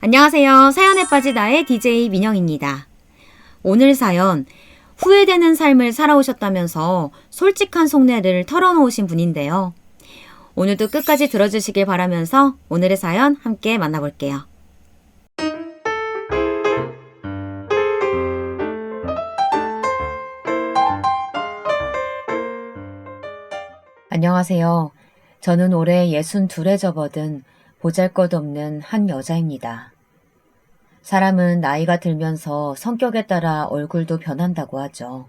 안녕하세요. 사연에 빠진 나의 DJ 민영입니다. 오늘 사연, 후회되는 삶을 살아오셨다면서 솔직한 속내를 털어놓으신 분인데요. 오늘도 끝까지 들어주시길 바라면서 오늘의 사연 함께 만나볼게요. 안녕하세요. 저는 올해 62에 접어든 보잘것없는 한 여자입니다. 사람은 나이가 들면서 성격에 따라 얼굴도 변한다고 하죠.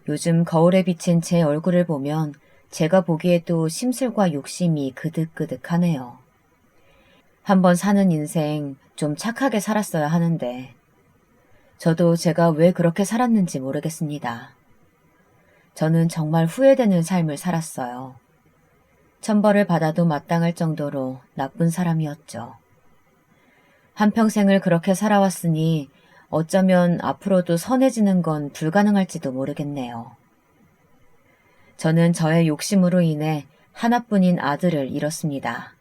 요즘 거울에 비친 제 얼굴을 보면 제가 보기에도 심술과 욕심이 그득그득하네요. 한번 사는 인생 좀 착하게 살았어야 하는데 저도 제가 왜 그렇게 살았는지 모르겠습니다. 저는 정말 후회되는 삶을 살았어요. 천벌을 받아도 마땅할 정도로 나쁜 사람이었죠. 한평생을 그렇게 살아왔으니 어쩌면 앞으로도 선해지는 건 불가능할지도 모르겠네요. 저는 저의 욕심으로 인해 하나뿐인 아들을 잃었습니다.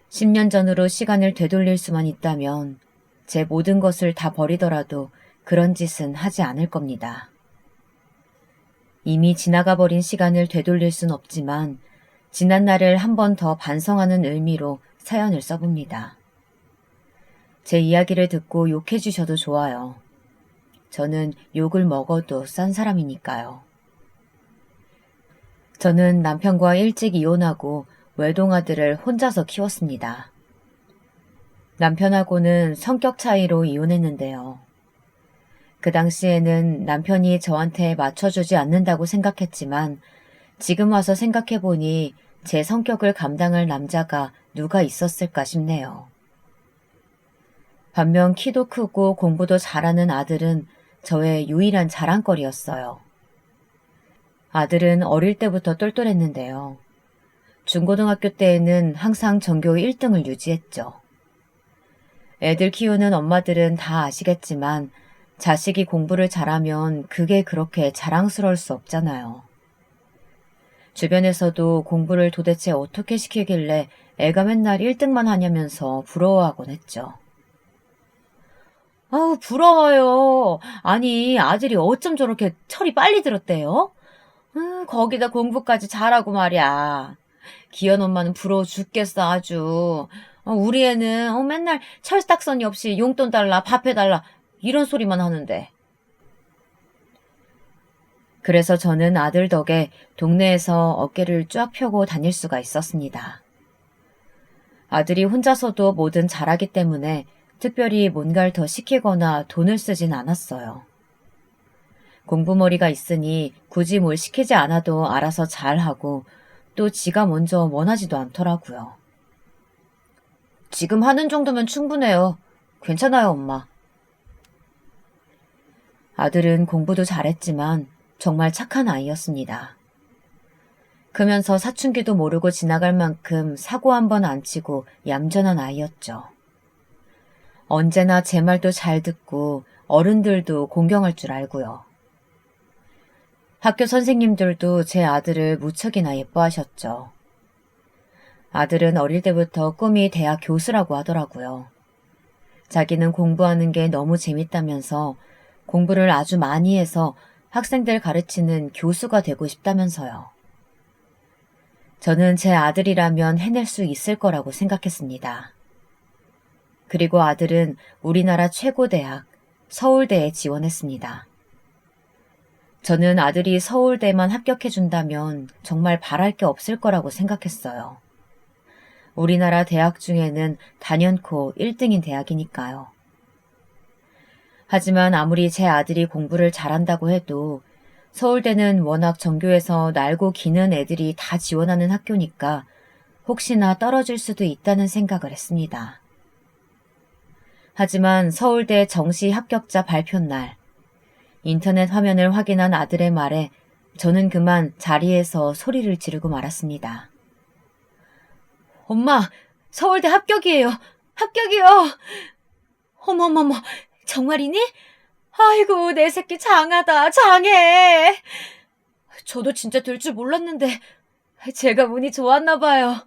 10년 전으로 시간을 되돌릴 수만 있다면 제 모든 것을 다 버리더라도 그런 짓은 하지 않을 겁니다. 이미 지나가 버린 시간을 되돌릴 순 없지만 지난 날을 한 번 더 반성하는 의미로 사연을 써봅니다. 제 이야기를 듣고 욕해 주셔도 좋아요. 저는 욕을 먹어도 싼 사람이니까요. 저는 남편과 일찍 이혼하고 외동아들을 혼자서 키웠습니다. 남편하고는 성격 차이로 이혼했는데요. 그 당시에는 남편이 저한테 맞춰주지 않는다고 생각했지만 지금 와서 생각해보니 제 성격을 감당할 남자가 누가 있었을까 싶네요. 반면 키도 크고 공부도 잘하는 아들은 저의 유일한 자랑거리였어요. 아들은 어릴 때부터 똘똘했는데요. 중고등학교 때에는 항상 전교 1등을 유지했죠. 애들 키우는 엄마들은 다 아시겠지만 자식이 공부를 잘하면 그게 그렇게 자랑스러울 수 없잖아요. 주변에서도 공부를 도대체 어떻게 시키길래 애가 맨날 1등만 하냐면서 부러워하곤 했죠. 아우, 부러워요. 아니, 아들이 어쩜 저렇게 철이 빨리 들었대요? 거기다 공부까지 잘하고 말이야. 기현 엄마는 부러워 죽겠어, 아주. 우리 애는 맨날 철딱서니 없이 용돈 달라, 밥 해달라, 이런 소리만 하는데. 그래서 저는 아들 덕에 동네에서 어깨를 쫙 펴고 다닐 수가 있었습니다. 아들이 혼자서도 뭐든 잘하기 때문에 특별히 뭔가를 더 시키거나 돈을 쓰진 않았어요. 공부머리가 있으니 굳이 뭘 시키지 않아도 알아서 잘하고 또 지가 먼저 원하지도 않더라고요. 지금 하는 정도면 충분해요. 괜찮아요, 엄마. 아들은 공부도 잘했지만 정말 착한 아이였습니다. 크면서 사춘기도 모르고 지나갈 만큼 사고 한 번 안 치고 얌전한 아이였죠. 언제나 제 말도 잘 듣고 어른들도 공경할 줄 알고요. 학교 선생님들도 제 아들을 무척이나 예뻐하셨죠. 아들은 어릴 때부터 꿈이 대학 교수라고 하더라고요. 자기는 공부하는 게 너무 재밌다면서 공부를 아주 많이 해서 학생들 가르치는 교수가 되고 싶다면서요. 저는 제 아들이라면 해낼 수 있을 거라고 생각했습니다. 그리고 아들은 우리나라 최고 대학, 서울대에 지원했습니다. 저는 아들이 서울대만 합격해준다면 정말 바랄 게 없을 거라고 생각했어요. 우리나라 대학 중에는 단연코 1등인 대학이니까요. 하지만 아무리 제 아들이 공부를 잘한다고 해도 서울대는 워낙 전교에서 날고 기는 애들이 다 지원하는 학교니까 혹시나 떨어질 수도 있다는 생각을 했습니다. 하지만 서울대 정시 합격자 발표 날, 인터넷 화면을 확인한 아들의 말에 저는 그만 자리에서 소리를 지르고 말았습니다. 엄마, 서울대 합격이에요. 합격이요. 어머머머, 정말이니? 아이고, 내 새끼 장하다, 장해. 저도 진짜 될 줄 몰랐는데 제가 운이 좋았나 봐요.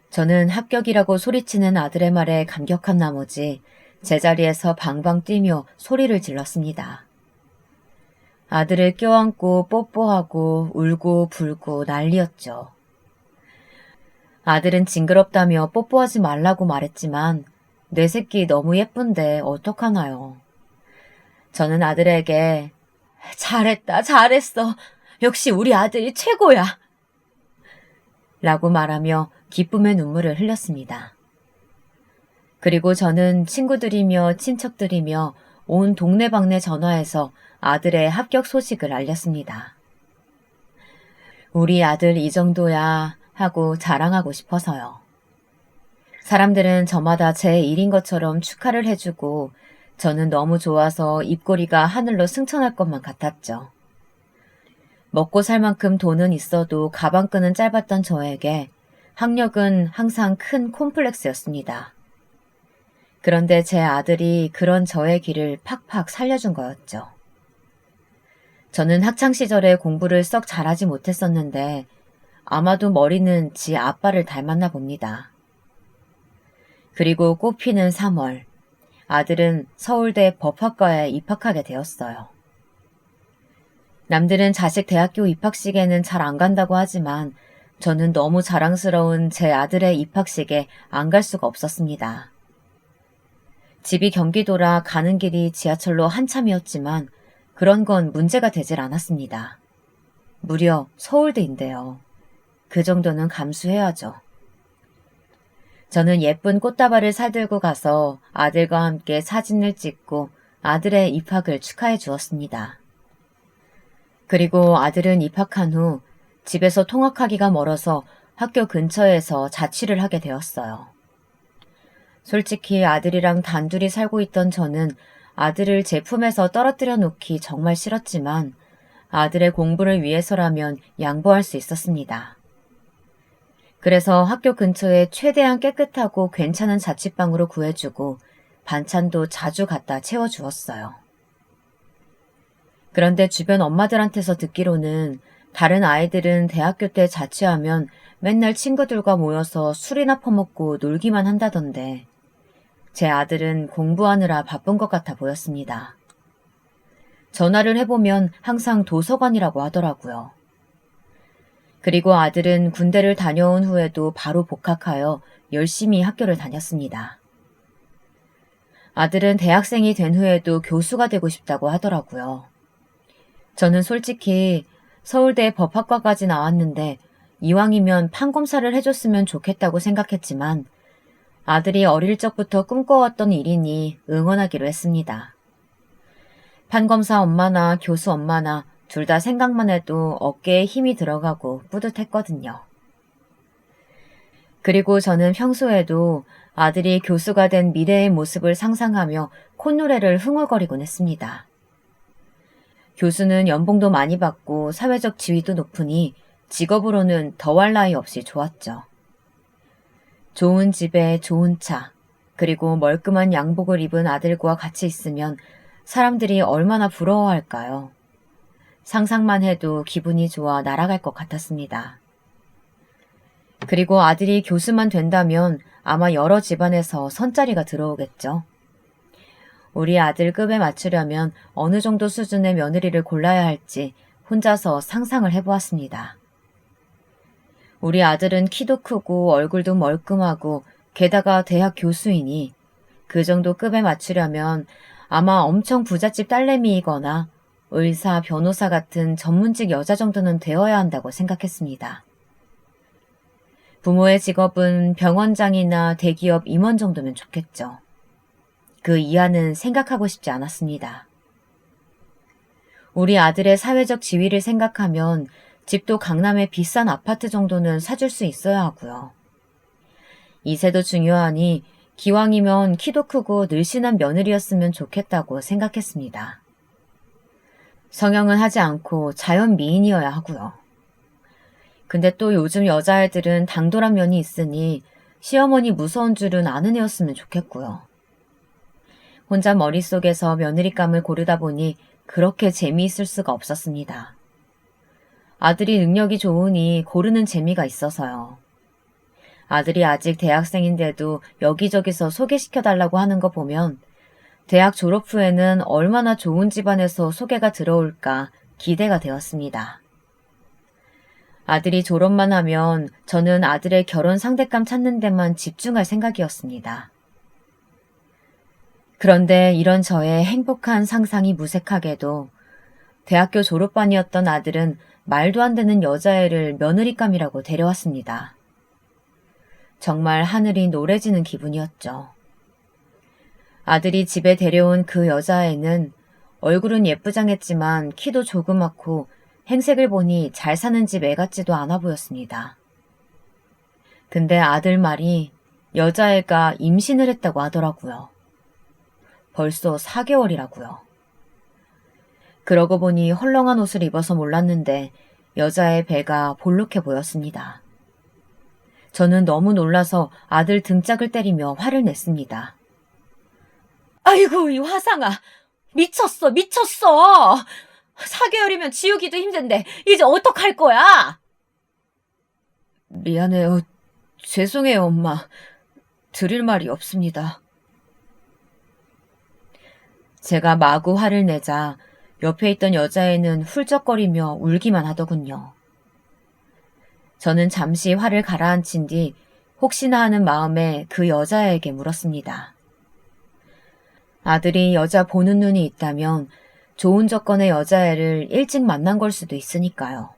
저는 합격이라고 소리치는 아들의 말에 감격한 나머지 제자리에서 방방 뛰며 소리를 질렀습니다. 아들을 껴안고 뽀뽀하고 울고 불고 난리였죠. 아들은 징그럽다며 뽀뽀하지 말라고 말했지만 내 새끼 너무 예쁜데 어떡하나요. 저는 아들에게 잘했다, 잘했어. 역시 우리 아들이 최고야. 라고 말하며 기쁨의 눈물을 흘렸습니다. 그리고 저는 친구들이며 친척들이며 온 동네방네 전화해서 아들의 합격 소식을 알렸습니다. 우리 아들 이 정도야 하고 자랑하고 싶어서요. 사람들은 저마다 제 일인 것처럼 축하를 해주고 저는 너무 좋아서 입꼬리가 하늘로 승천할 것만 같았죠. 먹고 살 만큼 돈은 있어도 가방끈은 짧았던 저에게 학력은 항상 큰 콤플렉스였습니다. 그런데 제 아들이 그런 저의 길을 팍팍 살려준 거였죠. 저는 학창시절에 공부를 썩 잘하지 못했었는데 아마도 머리는 지 아빠를 닮았나 봅니다. 그리고 꽃피는 3월, 아들은 서울대 법학과에 입학하게 되었어요. 남들은 자식 대학교 입학식에는 잘 안 간다고 하지만 저는 너무 자랑스러운 제 아들의 입학식에 안 갈 수가 없었습니다. 집이 경기도라 가는 길이 지하철로 한참이었지만 그런 건 문제가 되질 않았습니다. 무려 서울대인데요. 그 정도는 감수해야죠. 저는 예쁜 꽃다발을 사들고 가서 아들과 함께 사진을 찍고 아들의 입학을 축하해 주었습니다. 그리고 아들은 입학한 후 집에서 통학하기가 멀어서 학교 근처에서 자취를 하게 되었어요. 솔직히 아들이랑 단둘이 살고 있던 저는 아들을 제 품에서 떨어뜨려 놓기 정말 싫었지만 아들의 공부를 위해서라면 양보할 수 있었습니다. 그래서 학교 근처에 최대한 깨끗하고 괜찮은 자취방으로 구해주고 반찬도 자주 갖다 채워주었어요. 그런데 주변 엄마들한테서 듣기로는 다른 아이들은 대학교 때 자취하면 맨날 친구들과 모여서 술이나 퍼먹고 놀기만 한다던데 제 아들은 공부하느라 바쁜 것 같아 보였습니다. 전화를 해보면 항상 도서관이라고 하더라고요. 그리고 아들은 군대를 다녀온 후에도 바로 복학하여 열심히 학교를 다녔습니다. 아들은 대학생이 된 후에도 교수가 되고 싶다고 하더라고요. 저는 솔직히 서울대 법학과까지 나왔는데 이왕이면 판검사를 해줬으면 좋겠다고 생각했지만 아들이 어릴 적부터 꿈꿔왔던 일이니 응원하기로 했습니다. 판검사 엄마나 교수 엄마나 둘 다 생각만 해도 어깨에 힘이 들어가고 뿌듯했거든요. 그리고 저는 평소에도 아들이 교수가 된 미래의 모습을 상상하며 콧노래를 흥얼거리곤 했습니다. 교수는 연봉도 많이 받고 사회적 지위도 높으니 직업으로는 더할 나위 없이 좋았죠. 좋은 집에 좋은 차, 그리고 멀끔한 양복을 입은 아들과 같이 있으면 사람들이 얼마나 부러워할까요? 상상만 해도 기분이 좋아 날아갈 것 같았습니다. 그리고 아들이 교수만 된다면 아마 여러 집안에서 선자리가 들어오겠죠. 우리 아들 급에 맞추려면 어느 정도 수준의 며느리를 골라야 할지 혼자서 상상을 해보았습니다. 우리 아들은 키도 크고 얼굴도 멀끔하고 게다가 대학 교수이니 그 정도 급에 맞추려면 아마 엄청 부잣집 딸내미이거나 의사, 변호사 같은 전문직 여자 정도는 되어야 한다고 생각했습니다. 부모의 직업은 병원장이나 대기업 임원 정도면 좋겠죠. 그 이하는 생각하고 싶지 않았습니다. 우리 아들의 사회적 지위를 생각하면 집도 강남의 비싼 아파트 정도는 사줄 수 있어야 하고요. 이세도 중요하니 기왕이면 키도 크고 늘씬한 며느리였으면 좋겠다고 생각했습니다. 성형은 하지 않고 자연 미인이어야 하고요. 근데 또 요즘 여자애들은 당돌한 면이 있으니 시어머니 무서운 줄은 아는 애였으면 좋겠고요. 혼자 머릿속에서 며느리감을 고르다 보니 그렇게 재미있을 수가 없었습니다. 아들이 능력이 좋으니 고르는 재미가 있어서요. 아들이 아직 대학생인데도 여기저기서 소개시켜달라고 하는 거 보면 대학 졸업 후에는 얼마나 좋은 집안에서 소개가 들어올까 기대가 되었습니다. 아들이 졸업만 하면 저는 아들의 결혼 상대감 찾는 데만 집중할 생각이었습니다. 그런데 이런 저의 행복한 상상이 무색하게도 대학교 졸업반이었던 아들은 말도 안 되는 여자애를 며느리감이라고 데려왔습니다. 정말 하늘이 노래지는 기분이었죠. 아들이 집에 데려온 그 여자애는 얼굴은 예쁘장했지만 키도 조그맣고 행색을 보니 잘 사는 집 애 같지도 않아 보였습니다. 근데 아들 말이 여자애가 임신을 했다고 하더라고요. 벌써 4개월이라고요. 그러고 보니 헐렁한 옷을 입어서 몰랐는데 여자의 배가 볼록해 보였습니다. 저는 너무 놀라서 아들 등짝을 때리며 화를 냈습니다. 아이고, 이 화상아. 미쳤어, 미쳤어. 4개월이면 지우기도 힘든데 이제 어떡할 거야? 미안해요. 죄송해요, 엄마. 드릴 말이 없습니다. 제가 마구 화를 내자 옆에 있던 여자애는 훌쩍거리며 울기만 하더군요. 저는 잠시 화를 가라앉힌 뒤 혹시나 하는 마음에 그 여자애에게 물었습니다. 아들이 여자 보는 눈이 있다면 좋은 조건의 여자애를 일찍 만난 걸 수도 있으니까요.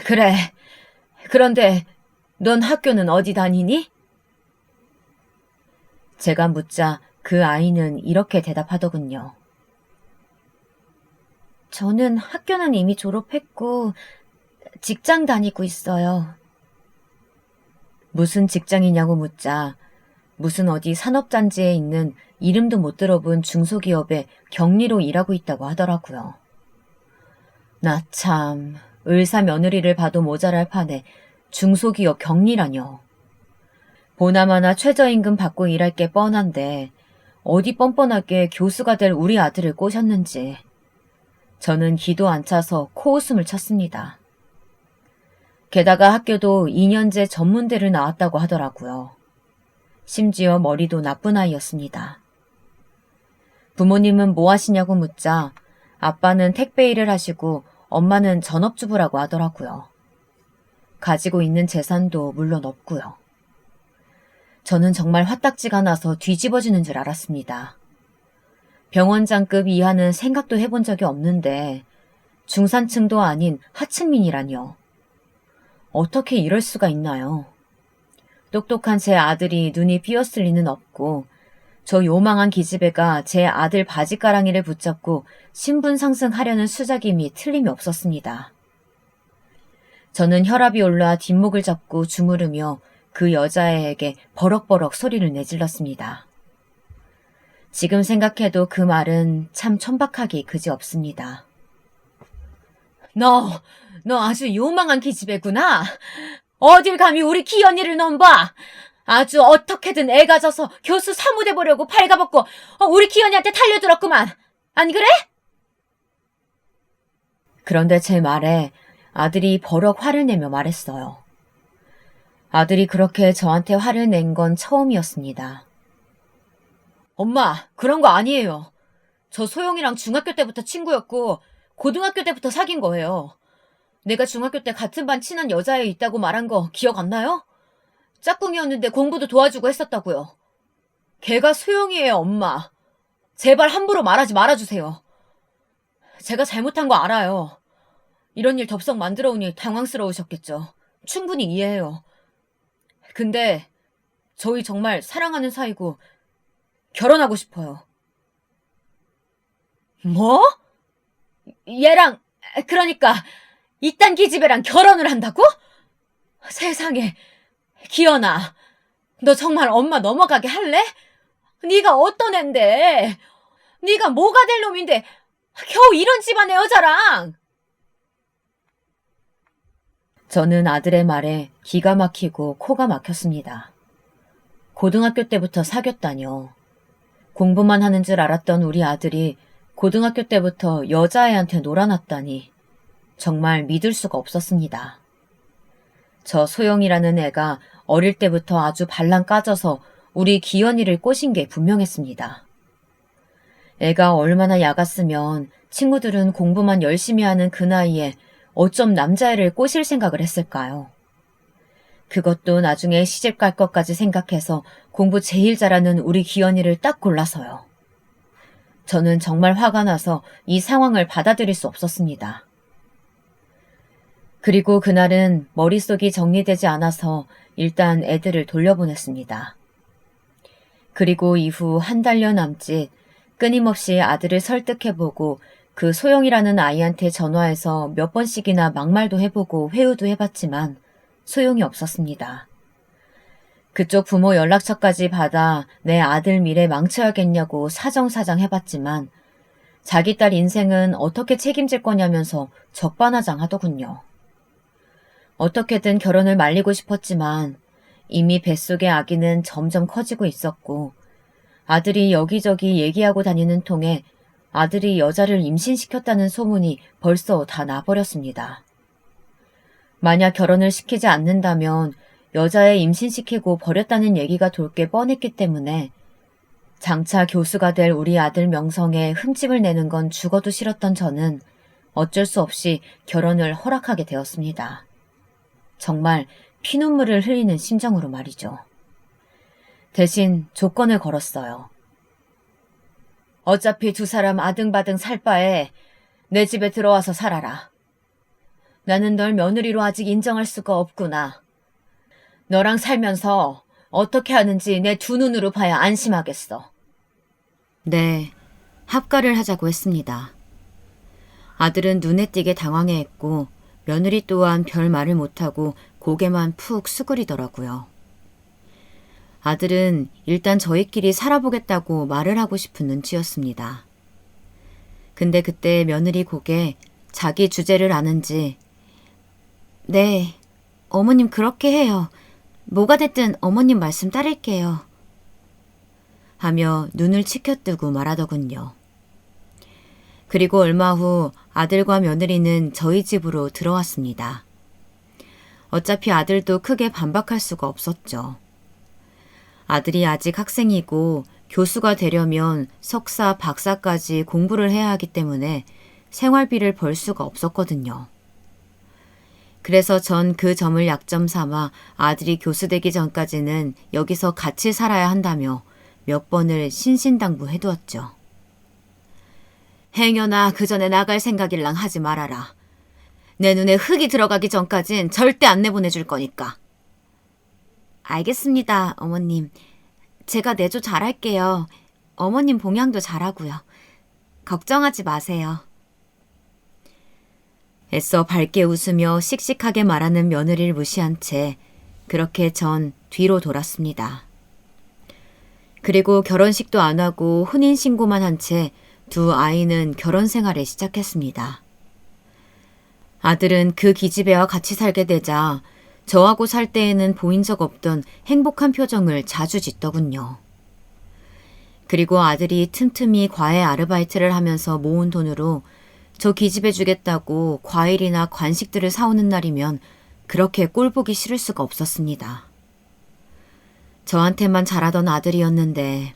그래. 그런데 넌 학교는 어디 다니니? 제가 묻자 그 아이는 이렇게 대답하더군요. 저는 학교는 이미 졸업했고 직장 다니고 있어요. 무슨 직장이냐고 묻자 무슨 어디 산업단지에 있는 이름도 못 들어본 중소기업에 격리로 일하고 있다고 하더라고요. 나 참 의사 며느리를 봐도 모자랄 판에 중소기업 격리라뇨. 보나마나 최저임금 받고 일할 게 뻔한데 어디 뻔뻔하게 교수가 될 우리 아들을 꼬셨는지. 저는 기도 안 차서 코웃음을 쳤습니다. 게다가 학교도 2년제 전문대를 나왔다고 하더라고요. 심지어 머리도 나쁜 아이였습니다. 부모님은 뭐 하시냐고 묻자 아빠는 택배 일을 하시고 엄마는 전업주부라고 하더라고요. 가지고 있는 재산도 물론 없고요. 저는 정말 화딱지가 나서 뒤집어지는 줄 알았습니다. 병원장급 이하는 생각도 해본 적이 없는데 중산층도 아닌 하층민이라뇨. 어떻게 이럴 수가 있나요? 똑똑한 제 아들이 눈이 삐었을 리는 없고 저 요망한 기집애가 제 아들 바지가랑이를 붙잡고 신분 상승하려는 수작임이 틀림이 없었습니다. 저는 혈압이 올라 뒷목을 잡고 주무르며 그 여자애에게 버럭버럭 소리를 내질렀습니다. 지금 생각해도 그 말은 참 천박하기 그지없습니다. 너 아주 요망한 기집애구나. 어딜 감히 우리 기현이를 넘봐. 아주 어떻게든 애가 져서 교수 사무돼 보려고 발가벗고 우리 기현이한테 달려들었구만. 안 그래? 그런데 제 말에 아들이 버럭 화를 내며 말했어요. 아들이 그렇게 저한테 화를 낸 건 처음이었습니다. 엄마, 그런 거 아니에요. 저 소영이랑 중학교 때부터 친구였고 고등학교 때부터 사귄 거예요. 내가 중학교 때 같은 반 친한 여자애 있다고 말한 거 기억 안 나요? 짝꿍이었는데 공부도 도와주고 했었다고요. 걔가 소영이에요, 엄마. 제발 함부로 말하지 말아주세요. 제가 잘못한 거 알아요. 이런 일 덥석 만들어 오니 당황스러우셨겠죠. 충분히 이해해요. 근데 저희 정말 사랑하는 사이고 결혼하고 싶어요. 뭐? 얘랑, 그러니까 이딴 기집애랑 결혼을 한다고? 세상에, 기현아, 너 정말 엄마 넘어가게 할래? 네가 어떤 앤데? 네가 뭐가 될 놈인데 겨우 이런 집안의 여자랑? 저는 아들의 말에 기가 막히고 코가 막혔습니다. 고등학교 때부터 사귀었다뇨. 공부만 하는 줄 알았던 우리 아들이 고등학교 때부터 여자애한테 놀아났다니 정말 믿을 수가 없었습니다. 저 소영이라는 애가 어릴 때부터 아주 발랑 까져서 우리 기현이를 꼬신 게 분명했습니다. 애가 얼마나 야갔으면 친구들은 공부만 열심히 하는 그 나이에 어쩜 남자애를 꼬실 생각을 했을까요? 그것도 나중에 시집 갈 것까지 생각해서 공부 제일 잘하는 우리 기현이를 딱 골라서요. 저는 정말 화가 나서 이 상황을 받아들일 수 없었습니다. 그리고 그날은 머릿속이 정리되지 않아서 일단 애들을 돌려보냈습니다. 그리고 이후 한 달여 남짓 끊임없이 아들을 설득해보고 그 소영이라는 아이한테 전화해서 몇 번씩이나 막말도 해보고 회유도 해봤지만 소용이 없었습니다. 그쪽 부모 연락처까지 받아 내 아들 미래 망쳐야겠냐고 사정사정 해봤지만 자기 딸 인생은 어떻게 책임질 거냐면서 적반하장하더군요. 어떻게든 결혼을 말리고 싶었지만 이미 뱃속의 아기는 점점 커지고 있었고 아들이 여기저기 얘기하고 다니는 통에 아들이 여자를 임신시켰다는 소문이 벌써 다 나버렸습니다. 만약 결혼을 시키지 않는다면 여자애 임신시키고 버렸다는 얘기가 돌 게 뻔했기 때문에 장차 교수가 될 우리 아들 명성에 흠집을 내는 건 죽어도 싫었던 저는 어쩔 수 없이 결혼을 허락하게 되었습니다. 정말 피눈물을 흘리는 심정으로 말이죠. 대신 조건을 걸었어요. 어차피 두 사람 아등바등 살 바에 내 집에 들어와서 살아라. 나는 널 며느리로 아직 인정할 수가 없구나. 너랑 살면서 어떻게 하는지 내 두 눈으로 봐야 안심하겠어. 네, 합가를 하자고 했습니다. 아들은 눈에 띄게 당황해했고 며느리 또한 별 말을 못하고 고개만 푹 수그리더라고요. 아들은 일단 저희끼리 살아보겠다고 말을 하고 싶은 눈치였습니다. 근데 그때 며느리 고개 자기 주제를 아는지 네, 어머님 그렇게 해요. 뭐가 됐든 어머님 말씀 따를게요. 하며 눈을 치켜뜨고 말하더군요. 그리고 얼마 후 아들과 며느리는 저희 집으로 들어왔습니다. 어차피 아들도 크게 반박할 수가 없었죠. 아들이 아직 학생이고 교수가 되려면 석사, 박사까지 공부를 해야 하기 때문에 생활비를 벌 수가 없었거든요. 그래서 전 그 점을 약점 삼아 아들이 교수 되기 전까지는 여기서 같이 살아야 한다며 몇 번을 신신당부해두었죠. 행여나 그 전에 나갈 생각일랑 하지 말아라. 내 눈에 흙이 들어가기 전까진 절대 안 내보내줄 거니까. 알겠습니다, 어머님. 제가 내조 잘할게요. 어머님 봉양도 잘하고요. 걱정하지 마세요. 애써 밝게 웃으며 씩씩하게 말하는 며느리를 무시한 채 그렇게 전 뒤로 돌았습니다. 그리고 결혼식도 안 하고 혼인신고만 한 채 두 아이는 결혼 생활을 시작했습니다. 아들은 그 기집애와 같이 살게 되자 저하고 살 때에는 보인 적 없던 행복한 표정을 자주 짓더군요. 그리고 아들이 틈틈이 과외 아르바이트를 하면서 모은 돈으로 저 기집애 주겠다고 과일이나 간식들을 사오는 날이면 그렇게 꼴보기 싫을 수가 없었습니다. 저한테만 잘하던 아들이었는데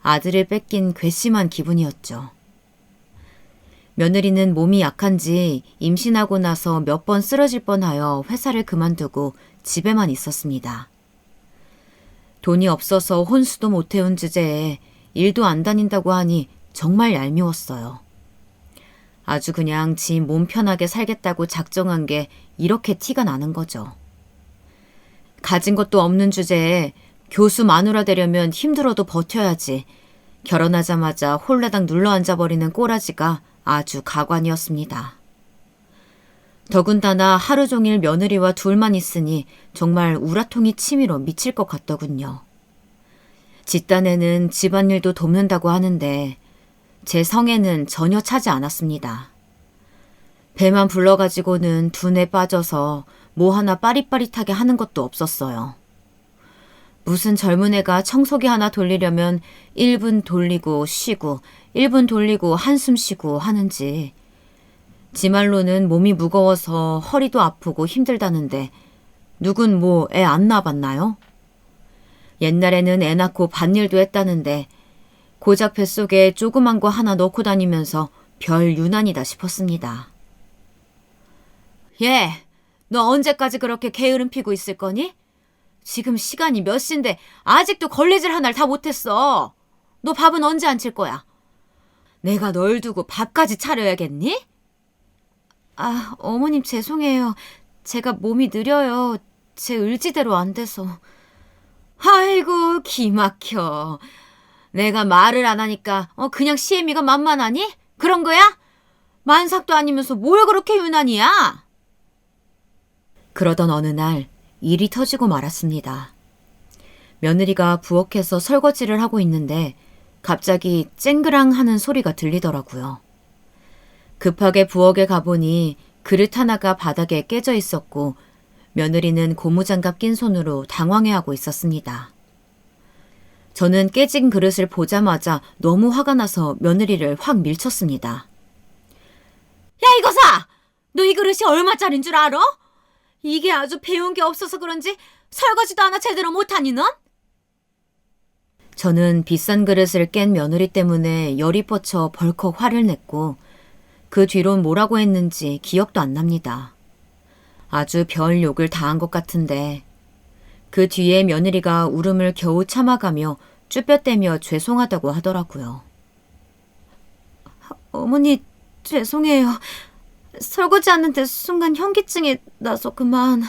아들을 뺏긴 괘씸한 기분이었죠. 며느리는 몸이 약한지 임신하고 나서 몇 번 쓰러질 뻔하여 회사를 그만두고 집에만 있었습니다. 돈이 없어서 혼수도 못 해온 주제에 일도 안 다닌다고 하니 정말 얄미웠어요. 아주 그냥 지 몸 편하게 살겠다고 작정한 게 이렇게 티가 나는 거죠. 가진 것도 없는 주제에 교수 마누라 되려면 힘들어도 버텨야지. 결혼하자마자 홀라당 눌러앉아버리는 꼬라지가 아주 가관이었습니다. 더군다나 하루 종일 며느리와 둘만 있으니 정말 우라통이 치밀어 미칠 것 같더군요. 집단에는 집안일도 돕는다고 하는데 제 성에는 전혀 차지 않았습니다. 배만 불러가지고는 둔에 빠져서 뭐 하나 빠릿빠릿하게 하는 것도 없었어요. 무슨 젊은 애가 청소기 하나 돌리려면 1분 돌리고 쉬고 1분 돌리고 한숨 쉬고 하는지 지 말로는 몸이 무거워서 허리도 아프고 힘들다는데 누군 뭐 애 안 낳아봤나요? 옛날에는 애 낳고 밭일도 했다는데 고작 뱃속에 조그만 거 하나 넣고 다니면서 별 유난이다 싶었습니다. 얘, 너 언제까지 그렇게 게으름 피고 있을 거니? 지금 시간이 몇 시인데 아직도 걸레질 하나를 다 못했어. 너 밥은 언제 안 칠 거야? 내가 널 두고 밥까지 차려야겠니? 아, 어머님 죄송해요. 제가 몸이 느려요. 제 의지대로 안 돼서. 아이고, 기막혀. 내가 말을 안 하니까 그냥 시애미가 만만하니? 그런 거야? 만삭도 아니면서 뭘 그렇게 유난이야? 그러던 어느 날 일이 터지고 말았습니다. 며느리가 부엌에서 설거지를 하고 있는데 갑자기 쨍그랑 하는 소리가 들리더라고요. 급하게 부엌에 가보니 그릇 하나가 바닥에 깨져 있었고 며느리는 고무장갑 낀 손으로 당황해하고 있었습니다. 저는 깨진 그릇을 보자마자 너무 화가 나서 며느리를 확 밀쳤습니다. 야, 이거사! 너 이 그릇이 얼마짜린 줄 알아? 이게 아주 배운 게 없어서 그런지 설거지도 하나 제대로 못하니 넌? 저는 비싼 그릇을 깬 며느리 때문에 열이 뻗쳐 벌컥 화를 냈고 그 뒤론 뭐라고 했는지 기억도 안 납니다. 아주 별 욕을 다 한 것 같은데 그 뒤에 며느리가 울음을 겨우 참아가며 쭈뼛대며 죄송하다고 하더라고요. 어머니 죄송해요. 설거지하는데 순간 현기증이 나서 그만.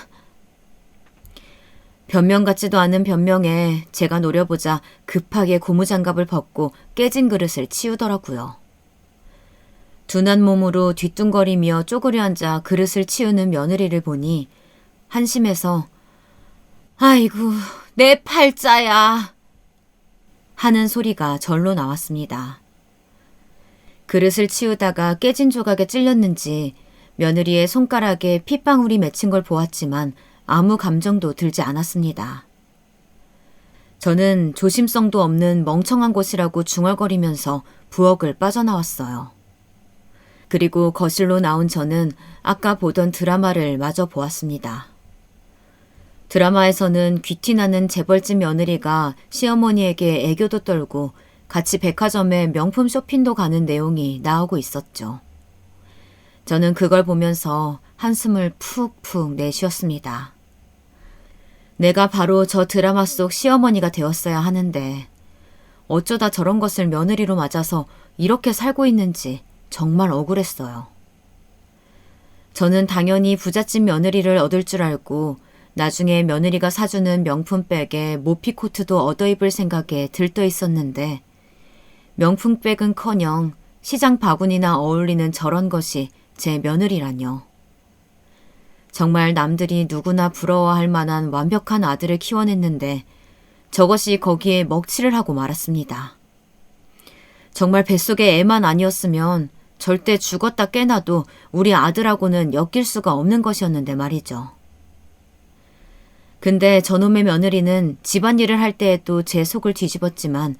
변명 같지도 않은 변명에 제가 노려보자 급하게 고무장갑을 벗고 깨진 그릇을 치우더라고요. 둔한 몸으로 뒤뚱거리며 쪼그려 앉아 그릇을 치우는 며느리를 보니 한심해서 아이고 내 팔자야 하는 소리가 절로 나왔습니다. 그릇을 치우다가 깨진 조각에 찔렸는지 며느리의 손가락에 핏방울이 맺힌 걸 보았지만 아무 감정도 들지 않았습니다. 저는 조심성도 없는 멍청한 곳이라고 중얼거리면서 부엌을 빠져나왔어요. 그리고 거실로 나온 저는 아까 보던 드라마를 마저 보았습니다. 드라마에서는 귀티나는 재벌집 며느리가 시어머니에게 애교도 떨고 같이 백화점에 명품 쇼핑도 가는 내용이 나오고 있었죠. 저는 그걸 보면서 한숨을 푹푹 내쉬었습니다. 내가 바로 저 드라마 속 시어머니가 되었어야 하는데 어쩌다 저런 것을 며느리로 맞아서 이렇게 살고 있는지 정말 억울했어요. 저는 당연히 부잣집 며느리를 얻을 줄 알고 나중에 며느리가 사주는 명품백에 모피코트도 얻어 입을 생각에 들떠 있었는데 명품백은커녕 시장 바구니나 어울리는 저런 것이 제 며느리라뇨. 정말 남들이 누구나 부러워할 만한 완벽한 아들을 키워냈는데 저것이 거기에 먹칠을 하고 말았습니다. 정말 뱃속에 애만 아니었으면 절대 죽었다 깨나도 우리 아들하고는 엮일 수가 없는 것이었는데 말이죠. 근데 저놈의 며느리는 집안일을 할 때에도 제 속을 뒤집었지만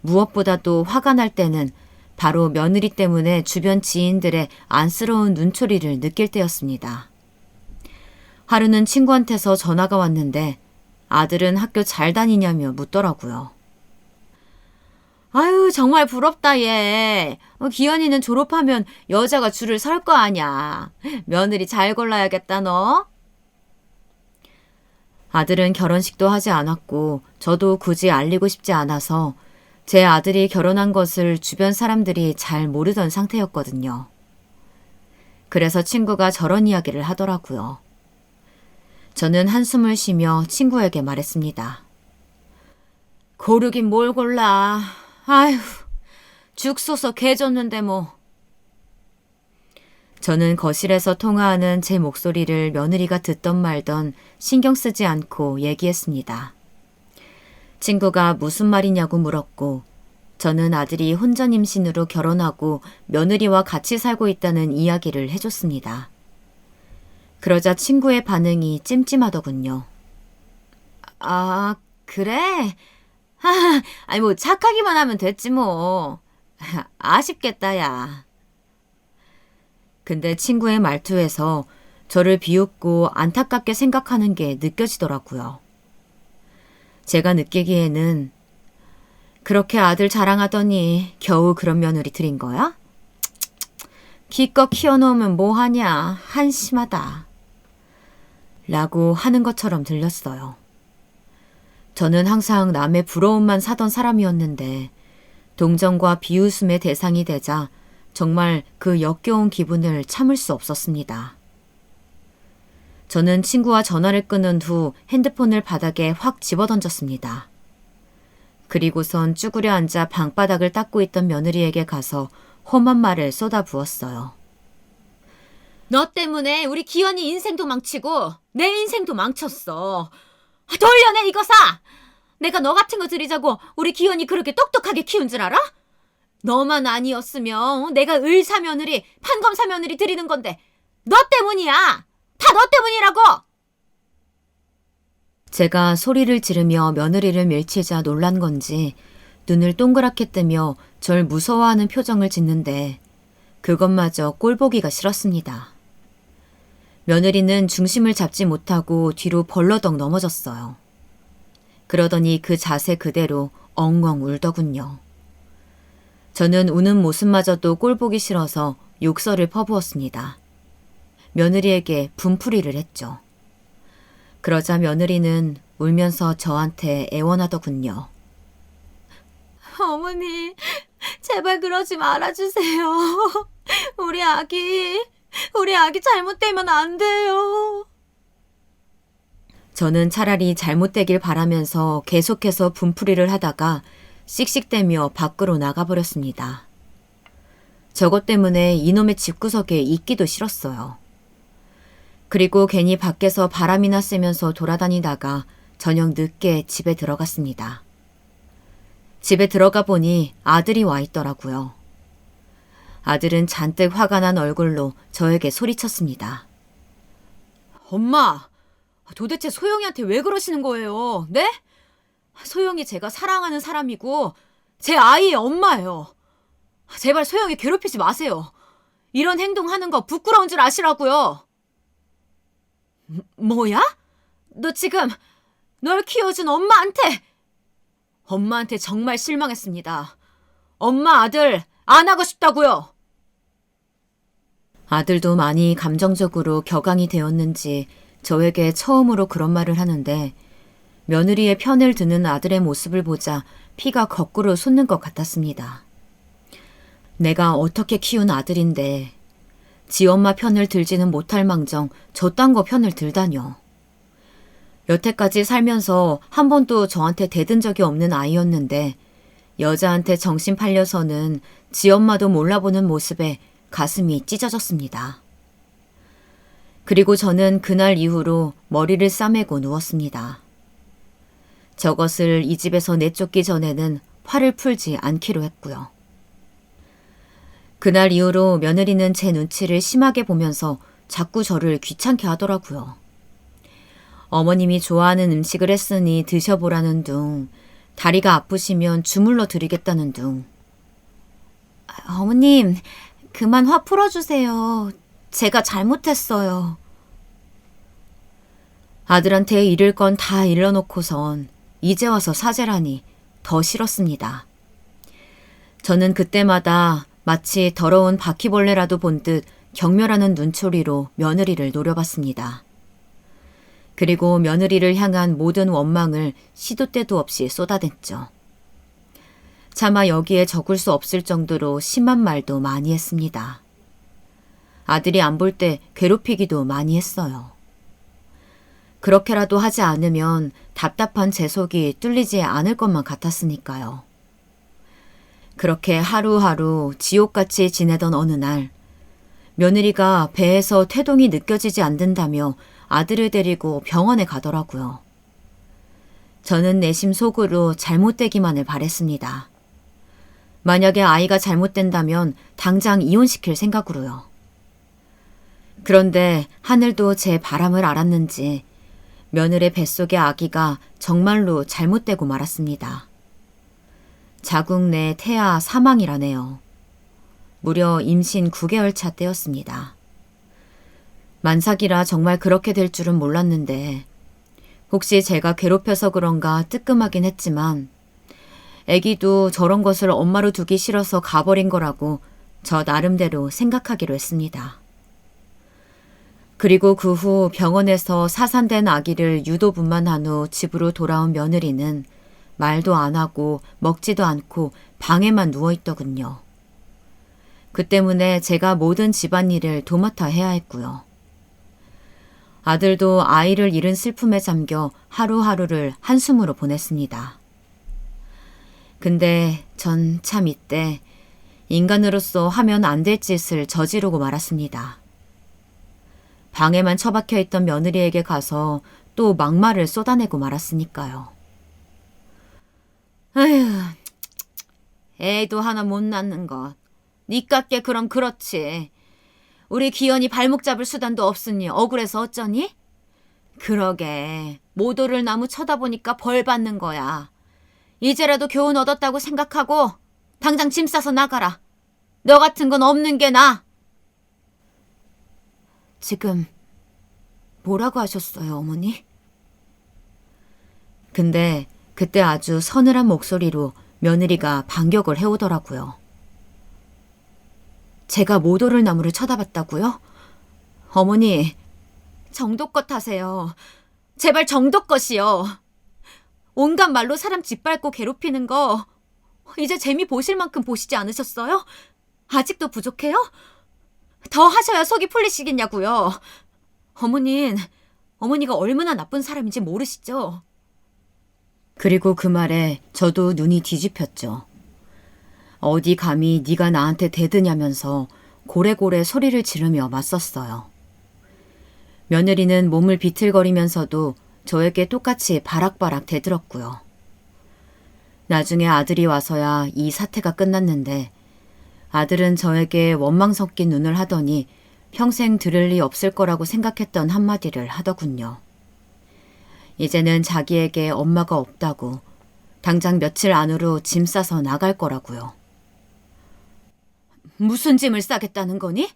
무엇보다도 화가 날 때는 바로 며느리 때문에 주변 지인들의 안쓰러운 눈초리를 느낄 때였습니다. 하루는 친구한테서 전화가 왔는데 아들은 학교 잘 다니냐며 묻더라고요. 아유 정말 부럽다 얘. 기현이는 졸업하면 여자가 줄을 설 거 아냐. 며느리 잘 골라야겠다 너. 아들은 결혼식도 하지 않았고 저도 굳이 알리고 싶지 않아서 제 아들이 결혼한 것을 주변 사람들이 잘 모르던 상태였거든요. 그래서 친구가 저런 이야기를 하더라고요. 저는 한숨을 쉬며 친구에게 말했습니다. 고르긴 뭘 골라. 아휴, 죽 쏘서 개 줬는데 뭐. 저는 거실에서 통화하는 제 목소리를 며느리가 듣던 말던 신경 쓰지 않고 얘기했습니다. 친구가 무슨 말이냐고 물었고 저는 아들이 혼전 임신으로 결혼하고 며느리와 같이 살고 있다는 이야기를 해줬습니다. 그러자 친구의 반응이 찜찜하더군요. 아, 그래? 아니 뭐 착하기만 하면 됐지 뭐. 아쉽겠다 야. 근데 친구의 말투에서 저를 비웃고 안타깝게 생각하는 게 느껴지더라고요. 제가 느끼기에는 그렇게 아들 자랑하더니 겨우 그런 며느리 들인 거야? 기껏 키워놓으면 뭐하냐, 한심하다. 라고 하는 것처럼 들렸어요. 저는 항상 남의 부러움만 사던 사람이었는데 동정과 비웃음의 대상이 되자 정말 그 역겨운 기분을 참을 수 없었습니다. 저는 친구와 전화를 끊은 후 핸드폰을 바닥에 확 집어던졌습니다. 그리고선 쭈그려 앉아 방바닥을 닦고 있던 며느리에게 가서 험한 말을 쏟아부었어요. 너 때문에 우리 기현이 인생도 망치고 내 인생도 망쳤어. 돌려내 이거사! 내가 너 같은 거 들이자고 우리 기현이 그렇게 똑똑하게 키운 줄 알아? 너만 아니었으면 내가 의사 며느리, 판검사 며느리 들이는 건데 너 때문이야! 다 너 때문이라고! 제가 소리를 지르며 며느리를 밀치자 놀란 건지 눈을 동그랗게 뜨며 절 무서워하는 표정을 짓는데 그것마저 꼴보기가 싫었습니다. 며느리는 중심을 잡지 못하고 뒤로 벌러덩 넘어졌어요. 그러더니 그 자세 그대로 엉엉 울더군요. 저는 우는 모습마저도 꼴보기 싫어서 욕설을 퍼부었습니다. 며느리에게 분풀이를 했죠. 그러자 며느리는 울면서 저한테 애원하더군요. 어머니, 제발 그러지 말아주세요. 우리 아기 잘못되면 안 돼요. 저는 차라리 잘못되길 바라면서 계속해서 분풀이를 하다가 씩씩대며 밖으로 나가버렸습니다. 저것 때문에 이놈의 집구석에 있기도 싫었어요. 그리고 괜히 밖에서 바람이나 쐬면서 돌아다니다가 저녁 늦게 집에 들어갔습니다. 집에 들어가 보니 아들이 와 있더라고요. 아들은 잔뜩 화가 난 얼굴로 저에게 소리쳤습니다. 엄마, 도대체 소영이한테 왜 그러시는 거예요? 네? 소영이 제가 사랑하는 사람이고 제 아이의 엄마예요. 제발 소영이 괴롭히지 마세요. 이런 행동하는 거 부끄러운 줄 아시라고요. 뭐야? 너 지금 널 키워준 엄마한테 정말 실망했습니다. 엄마 아들 안 하고 싶다고요. 아들도 많이 감정적으로 격앙이 되었는지 저에게 처음으로 그런 말을 하는데 며느리의 편을 드는 아들의 모습을 보자 피가 거꾸로 솟는 것 같았습니다. 내가 어떻게 키운 아들인데 지 엄마 편을 들지는 못할 망정 저딴 거 편을 들다뇨. 여태까지 살면서 한 번도 저한테 대든 적이 없는 아이였는데 여자한테 정신 팔려서는 지 엄마도 몰라보는 모습에 가슴이 찢어졌습니다. 그리고 저는 그날 이후로 머리를 싸매고 누웠습니다. 저것을 이 집에서 내쫓기 전에는 화를 풀지 않기로 했고요. 그날 이후로 며느리는 제 눈치를 심하게 보면서 자꾸 저를 귀찮게 하더라고요. 어머님이 좋아하는 음식을 했으니 드셔보라는 둥, 다리가 아프시면 주물러 드리겠다는 둥. 어머님, 그만 화 풀어주세요. 제가 잘못했어요. 아들한테 이를 건 다 일러놓고선 이제 와서 사죄라니 더 싫었습니다. 저는 그때마다 마치 더러운 바퀴벌레라도 본 듯 경멸하는 눈초리로 며느리를 노려봤습니다. 그리고 며느리를 향한 모든 원망을 시도 때도 없이 쏟아냈죠. 차마 여기에 적을 수 없을 정도로 심한 말도 많이 했습니다. 아들이 안 볼 때 괴롭히기도 많이 했어요. 그렇게라도 하지 않으면 답답한 제 속이 뚫리지 않을 것만 같았으니까요. 그렇게 하루하루 지옥같이 지내던 어느 날 며느리가 배에서 태동이 느껴지지 않는다며 아들을 데리고 병원에 가더라고요. 저는 내심 속으로 잘못되기만을 바랬습니다. 만약에 아이가 잘못된다면 당장 이혼시킬 생각으로요. 그런데 하늘도 제 바람을 알았는지 며느리의 뱃속의 아기가 정말로 잘못되고 말았습니다. 자궁 내 태아 사망이라네요. 무려 임신 9개월 차 때였습니다. 만삭이라 정말 그렇게 될 줄은 몰랐는데 혹시 제가 괴롭혀서 그런가 뜨끔하긴 했지만 애기도 저런 것을 엄마로 두기 싫어서 가버린 거라고 저 나름대로 생각하기로 했습니다. 그리고 그 후 병원에서 사산된 아기를 유도분만한 후 집으로 돌아온 며느리는 말도 안 하고 먹지도 않고 방에만 누워있더군요. 그 때문에 제가 모든 집안일을 도맡아 해야 했고요. 아들도 아이를 잃은 슬픔에 잠겨 하루하루를 한숨으로 보냈습니다. 근데 전 참 이때 인간으로서 하면 안 될 짓을 저지르고 말았습니다. 방에만 처박혀 있던 며느리에게 가서 또 막말을 쏟아내고 말았으니까요. 아휴, 애도 하나 못 낳는 것. 니깎게 그럼 그렇지. 우리 기현이 발목 잡을 수단도 없으니 억울해서 어쩌니? 그러게, 모도를 나무 쳐다보니까 벌 받는 거야. 이제라도 교훈 얻었다고 생각하고 당장 짐 싸서 나가라. 너 같은 건 없는 게 나아. 지금 뭐라고 하셨어요, 어머니? 근데 그때 아주 서늘한 목소리로 며느리가 반격을 해오더라고요. 제가 모도를 나무를 쳐다봤다고요? 어머니, 정도껏 하세요. 제발 정도껏이요. 온갖 말로 사람 짓밟고 괴롭히는 거 이제 재미 보실 만큼 보시지 않으셨어요? 아직도 부족해요? 더 하셔야 속이 풀리시겠냐고요. 어머니가 얼마나 나쁜 사람인지 모르시죠? 그리고 그 말에 저도 눈이 뒤집혔죠. 어디 감히 네가 나한테 대드냐면서 고래고래 소리를 지르며 맞섰어요. 며느리는 몸을 비틀거리면서도 저에게 똑같이 바락바락 대들었고요. 나중에 아들이 와서야 이 사태가 끝났는데 아들은 저에게 원망 섞인 눈을 하더니 평생 들을 리 없을 거라고 생각했던 한마디를 하더군요. 이제는 자기에게 엄마가 없다고 당장 며칠 안으로 짐 싸서 나갈 거라고요. 무슨 짐을 싸겠다는 거니?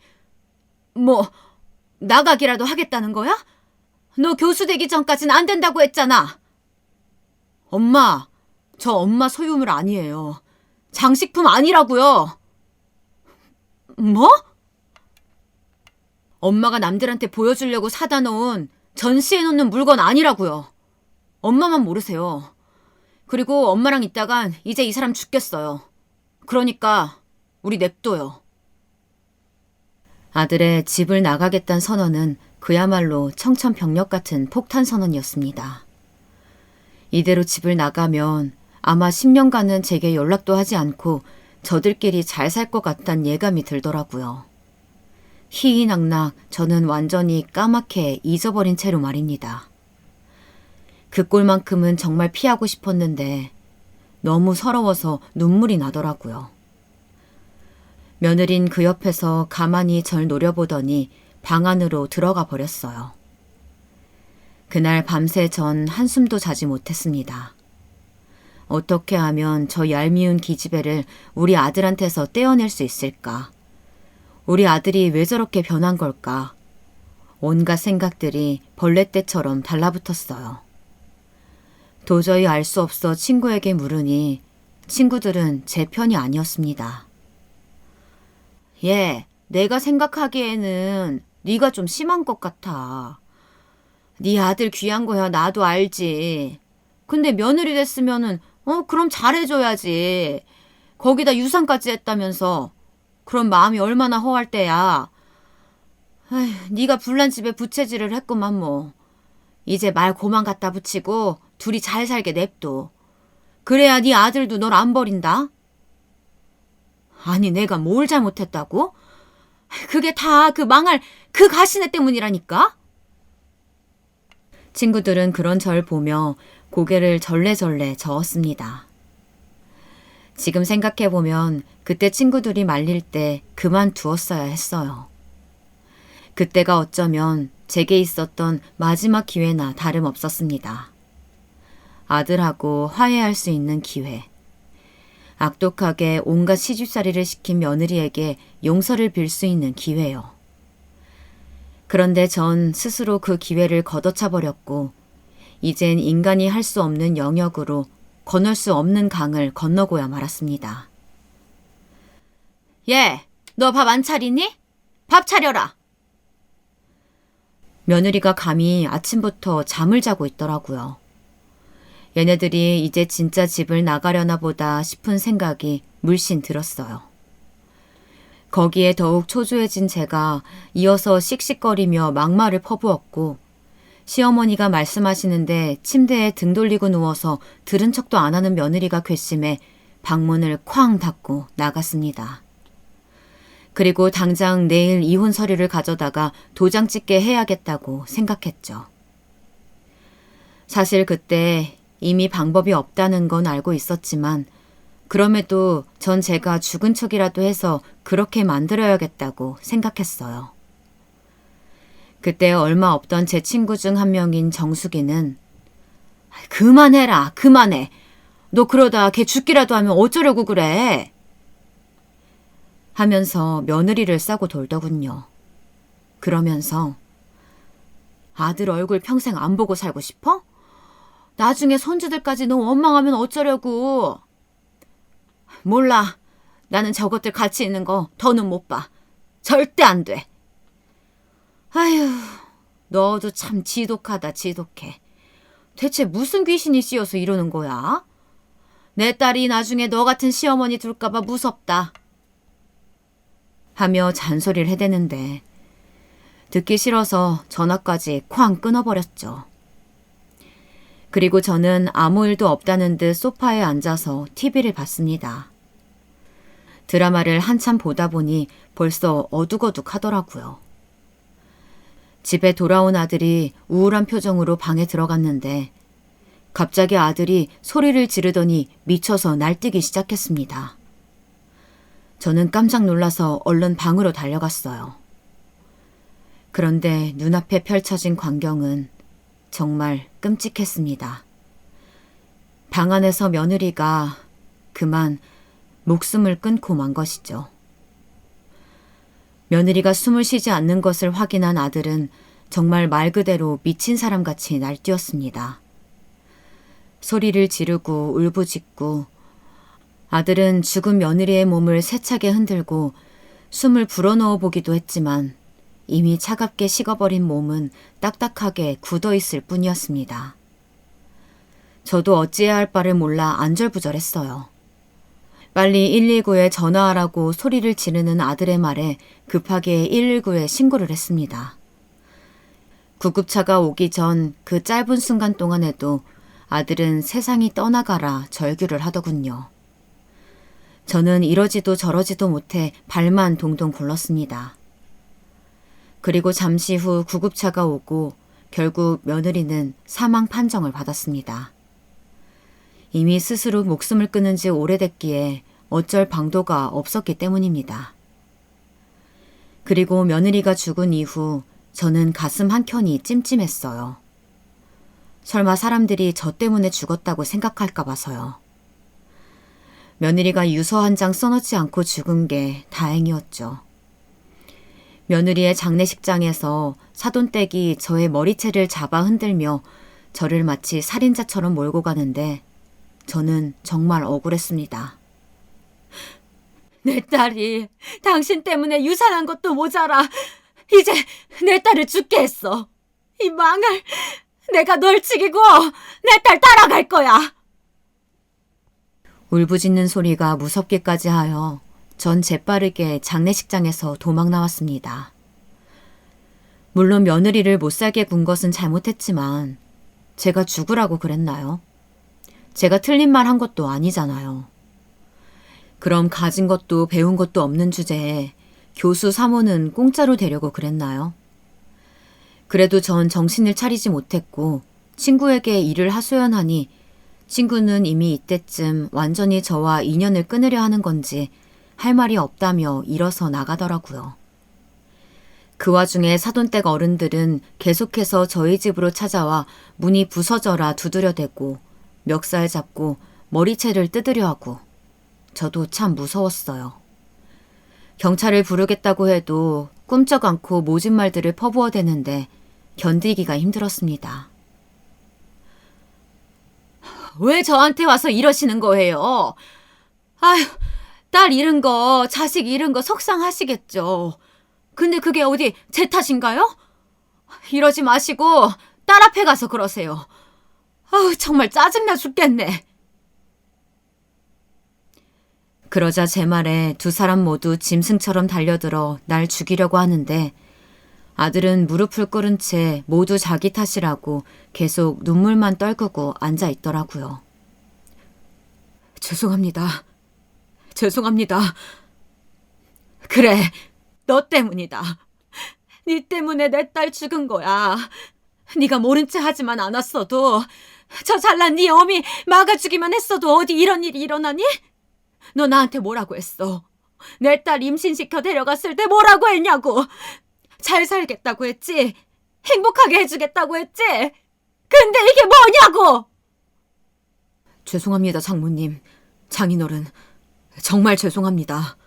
뭐 나가기라도 하겠다는 거야? 너 교수 되기 전까진 안 된다고 했잖아. 엄마, 저 엄마 소유물 아니에요. 장식품 아니라고요. 뭐? 엄마가 남들한테 보여주려고 사다 놓은 전시해놓는 물건 아니라고요. 엄마만 모르세요. 그리고 엄마랑 있다간 이제 이 사람 죽겠어요. 그러니까 우리 냅둬요. 아들의 집을 나가겠다는 선언은 그야말로 청천벽력 같은 폭탄 선언이었습니다. 이대로 집을 나가면 아마 10년간은 제게 연락도 하지 않고 저들끼리 잘 살 것 같단 예감이 들더라고요. 희희낙낙 저는 완전히 까맣게 잊어버린 채로 말입니다. 그 꼴만큼은 정말 피하고 싶었는데 너무 서러워서 눈물이 나더라고요. 며느린 그 옆에서 가만히 절 노려보더니 방 안으로 들어가 버렸어요. 그날 밤새 전 한숨도 자지 못했습니다. 어떻게 하면 저 얄미운 기집애를 우리 아들한테서 떼어낼 수 있을까? 우리 아들이 왜 저렇게 변한 걸까? 온갖 생각들이 벌레떼처럼 달라붙었어요. 도저히 알 수 없어 친구에게 물으니 친구들은 제 편이 아니었습니다. 얘, 내가 생각하기에는 네가 좀 심한 것 같아. 네 아들 귀한 거야 나도 알지. 근데 며느리 됐으면은 그럼 잘해줘야지. 거기다 유산까지 했다면서. 그럼 마음이 얼마나 허할 때야. 아휴, 네가 불난 집에 부채질을 했구만 뭐. 이제 말 고만 갖다 붙이고 둘이 잘 살게 냅둬. 그래야 네 아들도 널 안 버린다. 아니 내가 뭘 잘못했다고? 그게 다 그 망할 그 가시네 때문이라니까? 친구들은 그런 절 보며 고개를 절레절레 저었습니다. 지금 생각해보면 그때 친구들이 말릴 때 그만두었어야 했어요. 그때가 어쩌면 제게 있었던 마지막 기회나 다름없었습니다. 아들하고 화해할 수 있는 기회. 악독하게 온갖 시집살이를 시킨 며느리에게 용서를 빌 수 있는 기회요. 그런데 전 스스로 그 기회를 걷어차 버렸고 이젠 인간이 할 수 없는 영역으로 건널 수 없는 강을 건너고야 말았습니다. 얘, 너 밥 안 차리니? 밥 차려라. 며느리가 감히 아침부터 잠을 자고 있더라고요. 얘네들이 이제 진짜 집을 나가려나 보다 싶은 생각이 물씬 들었어요. 거기에 더욱 초조해진 제가 이어서 씩씩거리며 막말을 퍼부었고 시어머니가 말씀하시는데 침대에 등 돌리고 누워서 들은 척도 안 하는 며느리가 괘씸해 방문을 쾅 닫고 나갔습니다. 그리고 당장 내일 이혼 서류를 가져다가 도장 찍게 해야겠다고 생각했죠. 사실 그때 이미 방법이 없다는 건 알고 있었지만 그럼에도 전 제가 죽은 척이라도 해서 그렇게 만들어야겠다고 생각했어요. 그때 얼마 없던 제 친구 중 한 명인 정숙이는 그만해라, 그만해. 너 그러다 걔 죽기라도 하면 어쩌려고 그래? 하면서 며느리를 싸고 돌더군요. 그러면서 아들 얼굴 평생 안 보고 살고 싶어? 나중에 손주들까지 너 원망하면 어쩌려고? 몰라. 나는 저것들 같이 있는 거 더는 못 봐. 절대 안 돼. 아휴, 너도 참 지독하다, 지독해. 대체 무슨 귀신이 씌어서 이러는 거야? 내 딸이 나중에 너 같은 시어머니 둘까봐 무섭다. 하며 잔소리를 해대는데 듣기 싫어서 전화까지 쾅 끊어버렸죠. 그리고 저는 아무 일도 없다는 듯 소파에 앉아서 TV를 봤습니다. 드라마를 한참 보다 보니 벌써 어둑어둑 하더라고요. 집에 돌아온 아들이 우울한 표정으로 방에 들어갔는데 갑자기 아들이 소리를 지르더니 미쳐서 날뛰기 시작했습니다. 저는 깜짝 놀라서 얼른 방으로 달려갔어요. 그런데 눈앞에 펼쳐진 광경은 정말 끔찍했습니다. 방 안에서 며느리가 그만 목숨을 끊고 만 것이죠. 며느리가 숨을 쉬지 않는 것을 확인한 아들은 정말 말 그대로 미친 사람같이 날뛰었습니다. 소리를 지르고 울부짖고 아들은 죽은 며느리의 몸을 세차게 흔들고 숨을 불어넣어 보기도 했지만 이미 차갑게 식어버린 몸은 딱딱하게 굳어있을 뿐이었습니다. 저도 어찌해야 할 바를 몰라 안절부절했어요. 빨리 119에 전화하라고 소리를 지르는 아들의 말에 급하게 119에 신고를 했습니다. 구급차가 오기 전 그 짧은 순간 동안에도 아들은 세상이 떠나가라 절규를 하더군요. 저는 이러지도 저러지도 못해 발만 동동 굴렀습니다. 그리고 잠시 후 구급차가 오고 결국 며느리는 사망 판정을 받았습니다. 이미 스스로 목숨을 끊은 지 오래됐기에 어쩔 방도가 없었기 때문입니다. 그리고 며느리가 죽은 이후 저는 가슴 한켠이 찜찜했어요. 설마 사람들이 저 때문에 죽었다고 생각할까 봐서요. 며느리가 유서 한 장 써놓지 않고 죽은 게 다행이었죠. 며느리의 장례식장에서 사돈댁이 저의 머리채를 잡아 흔들며 저를 마치 살인자처럼 몰고 가는데 저는 정말 억울했습니다. 내 딸이 당신 때문에 유산한 것도 모자라 이제 내 딸을 죽게 했어. 이 망할, 내가 널 죽이고 내 딸 따라갈 거야. 울부짖는 소리가 무섭기까지 하여 전 재빠르게 장례식장에서 도망 나왔습니다. 물론 며느리를 못살게 군 것은 잘못했지만 제가 죽으라고 그랬나요? 제가 틀린 말 한 것도 아니잖아요. 그럼 가진 것도 배운 것도 없는 주제에 교수 사모는 공짜로 되려고 그랬나요? 그래도 전 정신을 차리지 못했고 친구에게 일을 하소연하니 친구는 이미 이때쯤 완전히 저와 인연을 끊으려 하는 건지 할 말이 없다며 일어서 나가더라고요. 그 와중에 사돈댁 어른들은 계속해서 저희 집으로 찾아와 문이 부서져라 두드려대고 멱살 잡고 머리채를 뜯으려 하고 저도 참 무서웠어요. 경찰을 부르겠다고 해도 꿈쩍 않고 모진 말들을 퍼부어대는데 견디기가 힘들었습니다. 왜 저한테 와서 이러시는 거예요? 아휴, 딸 잃은 거, 자식 잃은 거 속상하시겠죠. 근데 그게 어디 제 탓인가요? 이러지 마시고 딸 앞에 가서 그러세요. 아우, 정말 짜증나 죽겠네. 그러자 제 말에 두 사람 모두 짐승처럼 달려들어 날 죽이려고 하는데 아들은 무릎을 꿇은 채 모두 자기 탓이라고 계속 눈물만 떨구고 앉아 있더라고요. 죄송합니다. 그래, 너 때문이다. 네 때문에 내 딸 죽은 거야. 네가 모른 채 하지만 않았어도 저 잘난 네 어미 막아주기만 했어도 어디 이런 일이 일어나니? 너 나한테 뭐라고 했어? 내 딸 임신시켜 데려갔을 때 뭐라고 했냐고. 잘 살겠다고 했지. 행복하게 해주겠다고 했지. 근데 이게 뭐냐고. 죄송합니다, 장모님. 장인어른, 정말 죄송합니다.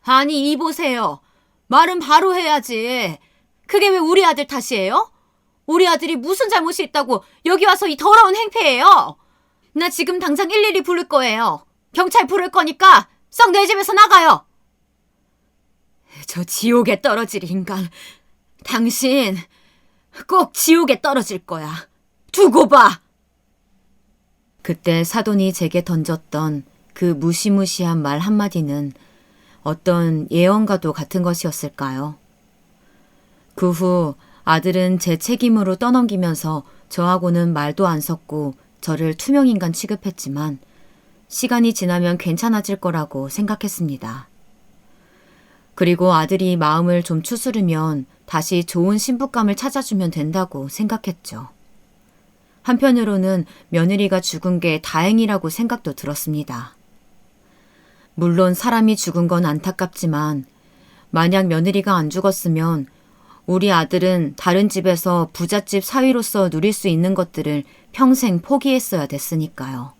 아니, 이보세요. 말은 바로 해야지. 그게 왜 우리 아들 탓이에요? 우리 아들이 무슨 잘못이 있다고 여기 와서 이 더러운 행패예요. 나 지금 당장 112 부를 거예요. 경찰 부를 거니까 썩 내 집에서 나가요. 저 지옥에 떨어질 인간. 당신 꼭 지옥에 떨어질 거야. 두고 봐. 그때 사돈이 제게 던졌던 그 무시무시한 말 한마디는 어떤 예언과도 같은 것이었을까요? 그 후 아들은 제 책임으로 떠넘기면서 저하고는 말도 안 섞고 저를 투명인간 취급했지만 시간이 지나면 괜찮아질 거라고 생각했습니다. 그리고 아들이 마음을 좀 추스르면 다시 좋은 신부감을 찾아주면 된다고 생각했죠. 한편으로는 며느리가 죽은 게 다행이라고 생각도 들었습니다. 물론 사람이 죽은 건 안타깝지만 만약 며느리가 안 죽었으면 우리 아들은 다른 집에서 부잣집 사위로서 누릴 수 있는 것들을 평생 포기했어야 됐으니까요.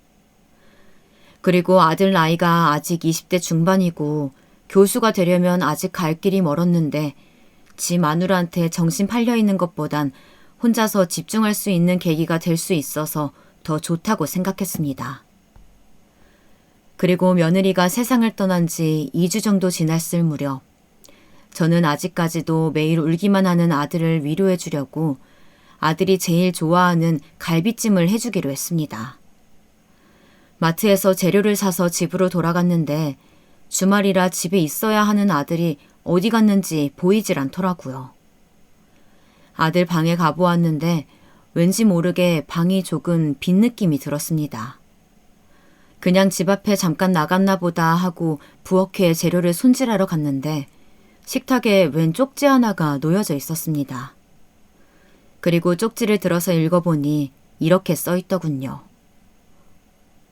그리고 아들 나이가 아직 20대 중반이고 교수가 되려면 아직 갈 길이 멀었는데 지 마누라한테 정신 팔려 있는 것보단 혼자서 집중할 수 있는 계기가 될 수 있어서 더 좋다고 생각했습니다. 그리고 며느리가 세상을 떠난 지 2주 정도 지났을 무렵 저는 아직까지도 매일 울기만 하는 아들을 위로해 주려고 아들이 제일 좋아하는 갈비찜을 해주기로 했습니다. 마트에서 재료를 사서 집으로 돌아갔는데 주말이라 집에 있어야 하는 아들이 어디 갔는지 보이질 않더라고요. 아들 방에 가보았는데 왠지 모르게 방이 조금 빈 느낌이 들었습니다. 그냥 집 앞에 잠깐 나갔나 보다 하고 부엌에 재료를 손질하러 갔는데 식탁에 웬 쪽지 하나가 놓여져 있었습니다. 그리고 쪽지를 들어서 읽어보니 이렇게 써 있더군요.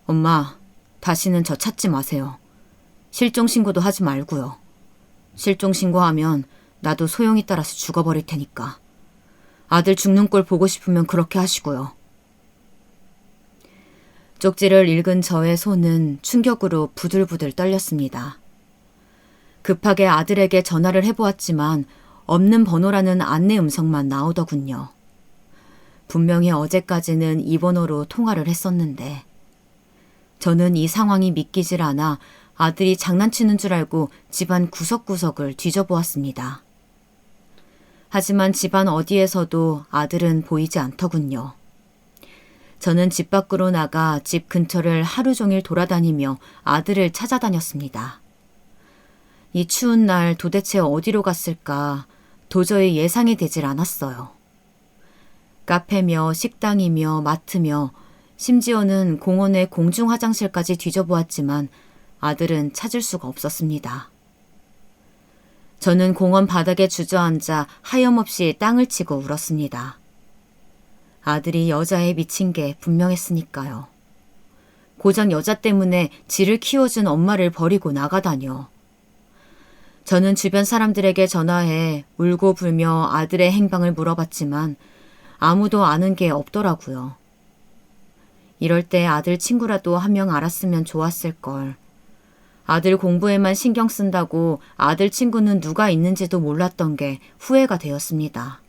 엄마, 다시는 저 찾지 마세요. 실종신고도 하지 말고요. 실종신고하면 나도 소용이 따라서 죽어버릴 테니까. 아들 죽는 꼴 보고 싶으면 그렇게 하시고요. 쪽지를 읽은 저의 손은 충격으로 부들부들 떨렸습니다. 급하게 아들에게 전화를 해보았지만 없는 번호라는 안내 음성만 나오더군요. 분명히 어제까지는 이 번호로 통화를 했었는데 저는 이 상황이 믿기질 않아 아들이 장난치는 줄 알고 집안 구석구석을 뒤져보았습니다. 하지만 집안 어디에서도 아들은 보이지 않더군요. 저는 집 밖으로 나가 집 근처를 하루 종일 돌아다니며 아들을 찾아다녔습니다. 이 추운 날 도대체 어디로 갔을까 도저히 예상이 되질 않았어요. 카페며 식당이며 마트며 심지어는 공원의 공중 화장실까지 뒤져보았지만 아들은 찾을 수가 없었습니다. 저는 공원 바닥에 주저앉아 하염없이 땅을 치고 울었습니다. 아들이 여자에 미친 게 분명했으니까요. 고작 여자 때문에 지를 키워준 엄마를 버리고 나가다뇨. 저는 주변 사람들에게 전화해 울고 불며 아들의 행방을 물어봤지만 아무도 아는 게 없더라고요. 이럴 때 아들 친구라도 한 명 알았으면 좋았을 걸. 아들 공부에만 신경 쓴다고 아들 친구는 누가 있는지도 몰랐던 게 후회가 되었습니다.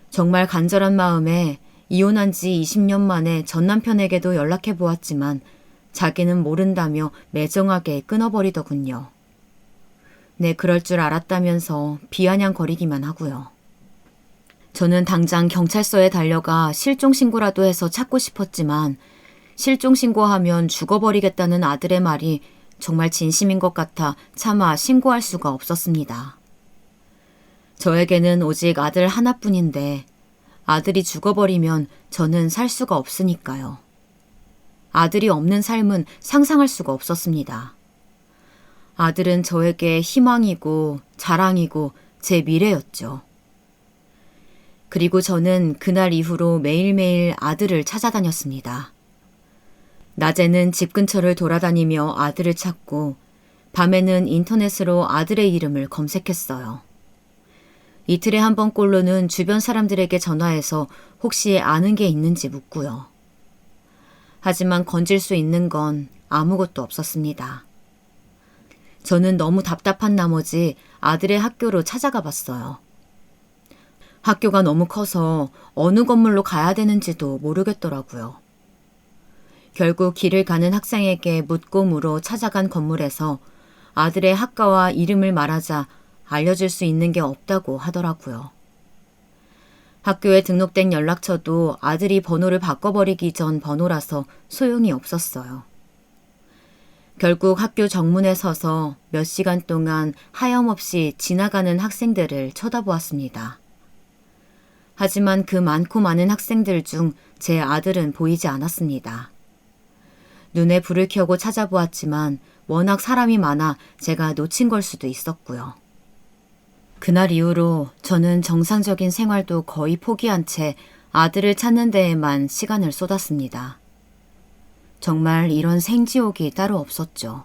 정말 간절한 마음에 이혼한 지 20년 만에 전 남편에게도 연락해 보았지만 자기는 모른다며 매정하게 끊어버리더군요. 네, 그럴 줄 알았다면서 비아냥거리기만 하고요. 저는 당장 경찰서에 달려가 실종신고라도 해서 찾고 싶었지만 실종신고하면 죽어버리겠다는 아들의 말이 정말 진심인 것 같아 차마 신고할 수가 없었습니다. 저에게는 오직 아들 하나뿐인데 아들이 죽어버리면 저는 살 수가 없으니까요. 아들이 없는 삶은 상상할 수가 없었습니다. 아들은 저에게 희망이고 자랑이고 제 미래였죠. 그리고 저는 그날 이후로 매일매일 아들을 찾아다녔습니다. 낮에는 집 근처를 돌아다니며 아들을 찾고 밤에는 인터넷으로 아들의 이름을 검색했어요. 이틀에 한 번꼴로는 주변 사람들에게 전화해서 혹시 아는 게 있는지 묻고요. 하지만 건질 수 있는 건 아무것도 없었습니다. 저는 너무 답답한 나머지 아들의 학교로 찾아가 봤어요. 학교가 너무 커서 어느 건물로 가야 되는지도 모르겠더라고요. 결국 길을 가는 학생에게 묻고 물어 찾아간 건물에서 아들의 학과와 이름을 말하자 알려줄 수 있는 게 없다고 하더라고요. 학교에 등록된 연락처도 아들이 번호를 바꿔버리기 전 번호라서 소용이 없었어요. 결국 학교 정문에 서서 몇 시간 동안 하염없이 지나가는 학생들을 쳐다보았습니다. 하지만 그 많고 많은 학생들 중 제 아들은 보이지 않았습니다. 눈에 불을 켜고 찾아보았지만 워낙 사람이 많아 제가 놓친 걸 수도 있었고요. 그날 이후로 저는 정상적인 생활도 거의 포기한 채 아들을 찾는 데에만 시간을 쏟았습니다. 정말 이런 생지옥이 따로 없었죠.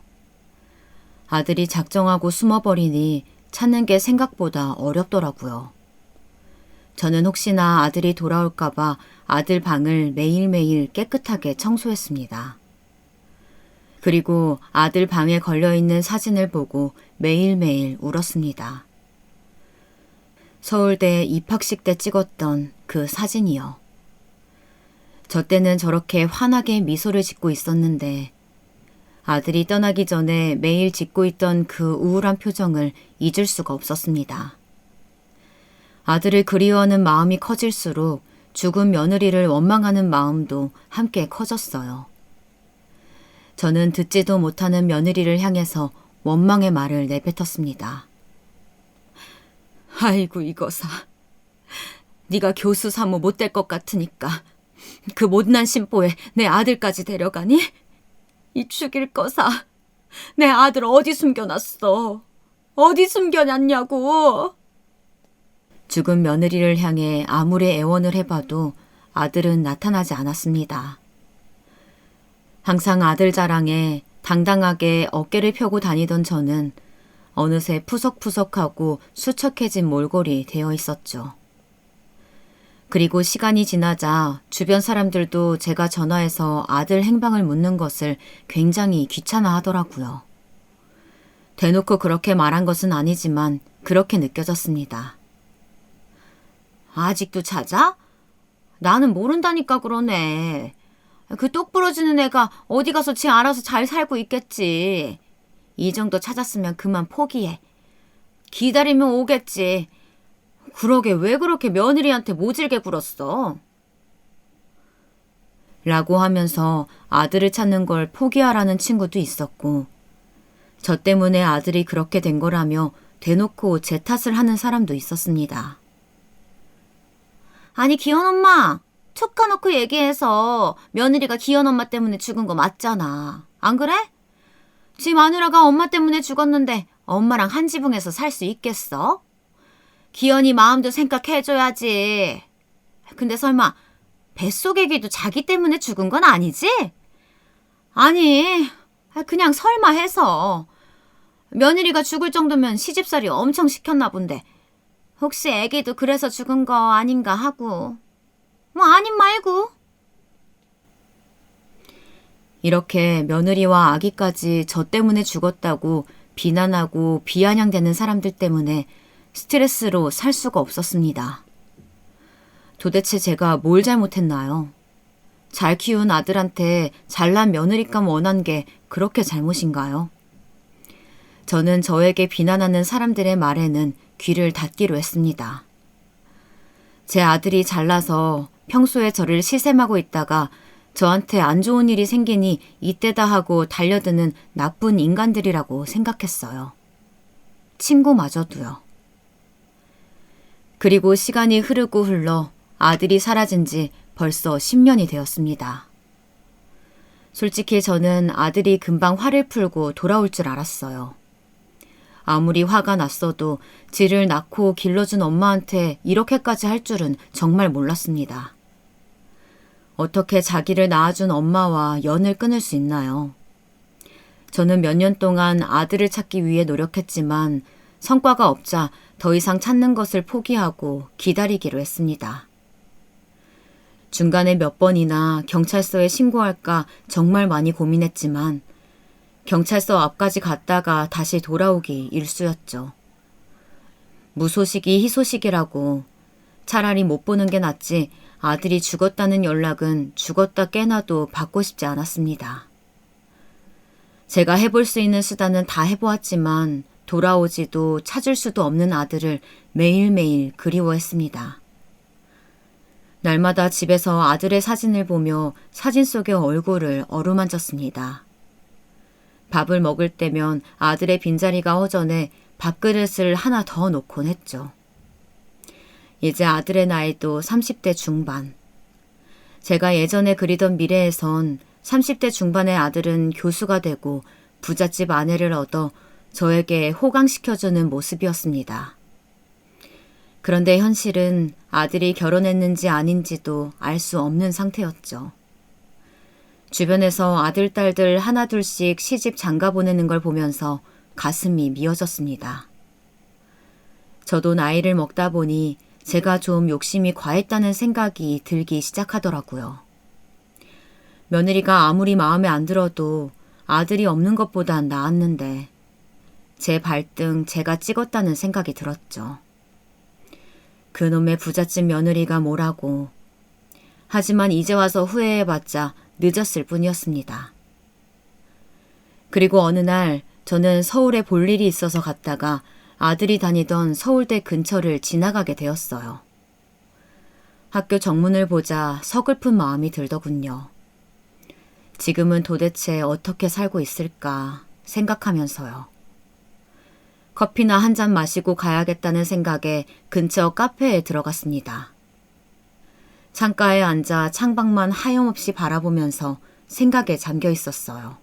아들이 작정하고 숨어버리니 찾는 게 생각보다 어렵더라고요. 저는 혹시나 아들이 돌아올까봐 아들 방을 매일매일 깨끗하게 청소했습니다. 그리고 아들 방에 걸려있는 사진을 보고 매일매일 울었습니다. 서울대 입학식 때 찍었던 그 사진이요. 저 때는 저렇게 환하게 미소를 짓고 있었는데 아들이 떠나기 전에 매일 짓고 있던 그 우울한 표정을 잊을 수가 없었습니다. 아들을 그리워하는 마음이 커질수록 죽은 며느리를 원망하는 마음도 함께 커졌어요. 저는 듣지도 못하는 며느리를 향해서 원망의 말을 내뱉었습니다. 아이고 이거사. 네가 교수 사모 못 될 것 같으니까 그 못난 심보에 내 아들까지 데려가니? 이 죽일 거사. 내 아들 어디 숨겨놨어? 어디 숨겨놨냐고. 죽은 며느리를 향해 아무리 애원을 해봐도 아들은 나타나지 않았습니다. 항상 아들 자랑에 당당하게 어깨를 펴고 다니던 저는 어느새 푸석푸석하고 수척해진 몰골이 되어 있었죠. 그리고 시간이 지나자 주변 사람들도 제가 전화해서 아들 행방을 묻는 것을 굉장히 귀찮아하더라고요. 대놓고 그렇게 말한 것은 아니지만 그렇게 느껴졌습니다. 아직도 찾아? 나는 모른다니까 그러네. 그 똑부러지는 애가 어디 가서 지 알아서 잘 살고 있겠지. 이 정도 찾았으면 그만 포기해. 기다리면 오겠지. 그러게 왜 그렇게 며느리한테 모질게 굴었어? 라고 하면서 아들을 찾는 걸 포기하라는 친구도 있었고 저 때문에 아들이 그렇게 된 거라며 대놓고 제 탓을 하는 사람도 있었습니다. 아니 기현 엄마, 툭 까놓고 얘기해서 며느리가 기현 엄마 때문에 죽은 거 맞잖아. 안 그래? 지 마누라가 엄마 때문에 죽었는데 엄마랑 한 지붕에서 살 수 있겠어? 기현이 마음도 생각해줘야지. 근데 설마 뱃속애기도 자기 때문에 죽은 건 아니지? 아니, 그냥 설마 해서. 며느리가 죽을 정도면 시집살이 엄청 시켰나 본데 혹시 애기도 그래서 죽은 거 아닌가 하고. 뭐 아님 말고. 이렇게 며느리와 아기까지 저 때문에 죽었다고 비난하고 비아냥대는 사람들 때문에 스트레스로 살 수가 없었습니다. 도대체 제가 뭘 잘못했나요? 잘 키운 아들한테 잘난 며느리감 원한 게 그렇게 잘못인가요? 저는 저에게 비난하는 사람들의 말에는 귀를 닫기로 했습니다. 제 아들이 잘나서 평소에 저를 시샘하고 있다가 저한테 안 좋은 일이 생기니 이때다 하고 달려드는 나쁜 인간들이라고 생각했어요. 친구마저도요. 그리고 시간이 흐르고 흘러 아들이 사라진 지 벌써 10년이 되었습니다. 솔직히 저는 아들이 금방 화를 풀고 돌아올 줄 알았어요. 아무리 화가 났어도 지를 낳고 길러준 엄마한테 이렇게까지 할 줄은 정말 몰랐습니다. 어떻게 자기를 낳아준 엄마와 연을 끊을 수 있나요? 저는 몇 년 동안 아들을 찾기 위해 노력했지만 성과가 없자 더 이상 찾는 것을 포기하고 기다리기로 했습니다. 중간에 몇 번이나 경찰서에 신고할까 정말 많이 고민했지만 경찰서 앞까지 갔다가 다시 돌아오기 일쑤였죠. 무소식이 희소식이라고 차라리 못 보는 게 낫지 아들이 죽었다는 연락은 죽었다 깨나도 받고 싶지 않았습니다. 제가 해볼 수 있는 수단은 다 해보았지만 돌아오지도 찾을 수도 없는 아들을 매일매일 그리워했습니다. 날마다 집에서 아들의 사진을 보며 사진 속의 얼굴을 어루만졌습니다. 밥을 먹을 때면 아들의 빈자리가 허전해 밥그릇을 하나 더 놓곤 했죠. 이제 아들의 나이도 30대 중반. 제가 예전에 그리던 미래에선 30대 중반의 아들은 교수가 되고 부잣집 아내를 얻어 저에게 호강시켜주는 모습이었습니다. 그런데 현실은 아들이 결혼했는지 아닌지도 알 수 없는 상태였죠. 주변에서 아들, 딸들 하나둘씩 시집 장가 보내는 걸 보면서 가슴이 미어졌습니다. 저도 나이를 먹다 보니 제가 좀 욕심이 과했다는 생각이 들기 시작하더라고요. 며느리가 아무리 마음에 안 들어도 아들이 없는 것보단 나았는데 제 발등 제가 찍었다는 생각이 들었죠. 그놈의 부잣집 며느리가 뭐라고. 하지만 이제 와서 후회해봤자 늦었을 뿐이었습니다. 그리고 어느 날 저는 서울에 볼 일이 있어서 갔다가 아들이 다니던 서울대 근처를 지나가게 되었어요. 학교 정문을 보자 서글픈 마음이 들더군요. 지금은 도대체 어떻게 살고 있을까 생각하면서요. 커피나 한 잔 마시고 가야겠다는 생각에 근처 카페에 들어갔습니다. 창가에 앉아 창밖만 하염없이 바라보면서 생각에 잠겨 있었어요.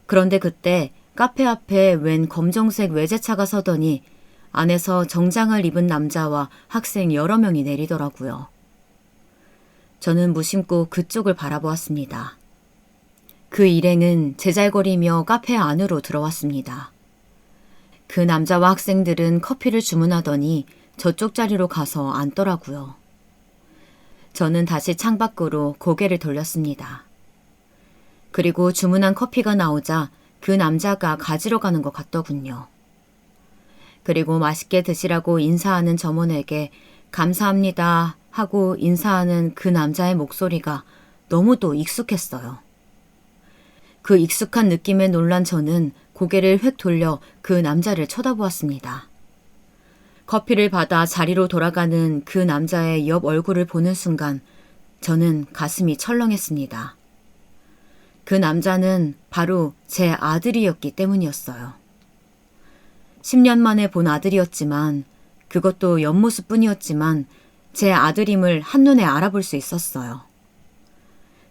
그런데 그때 카페 앞에 웬 검정색 외제차가 서더니 안에서 정장을 입은 남자와 학생 여러 명이 내리더라고요. 저는 무심코 그쪽을 바라보았습니다. 그 일행은 제잘거리며 카페 안으로 들어왔습니다. 그 남자와 학생들은 커피를 주문하더니 저쪽 자리로 가서 앉더라고요. 저는 다시 창밖으로 고개를 돌렸습니다. 그리고 주문한 커피가 나오자 그 남자가 가지러 가는 것 같더군요. 그리고 맛있게 드시라고 인사하는 점원에게 감사합니다 하고 인사하는 그 남자의 목소리가 너무도 익숙했어요. 그 익숙한 느낌에 놀란 저는 고개를 획 돌려 그 남자를 쳐다보았습니다. 커피를 받아 자리로 돌아가는 그 남자의 옆 얼굴을 보는 순간 저는 가슴이 철렁했습니다. 그 남자는 바로 제 아들이었기 때문이었어요. 10년 만에 본 아들이었지만 그것도 옆모습뿐이었지만 제 아들임을 한눈에 알아볼 수 있었어요.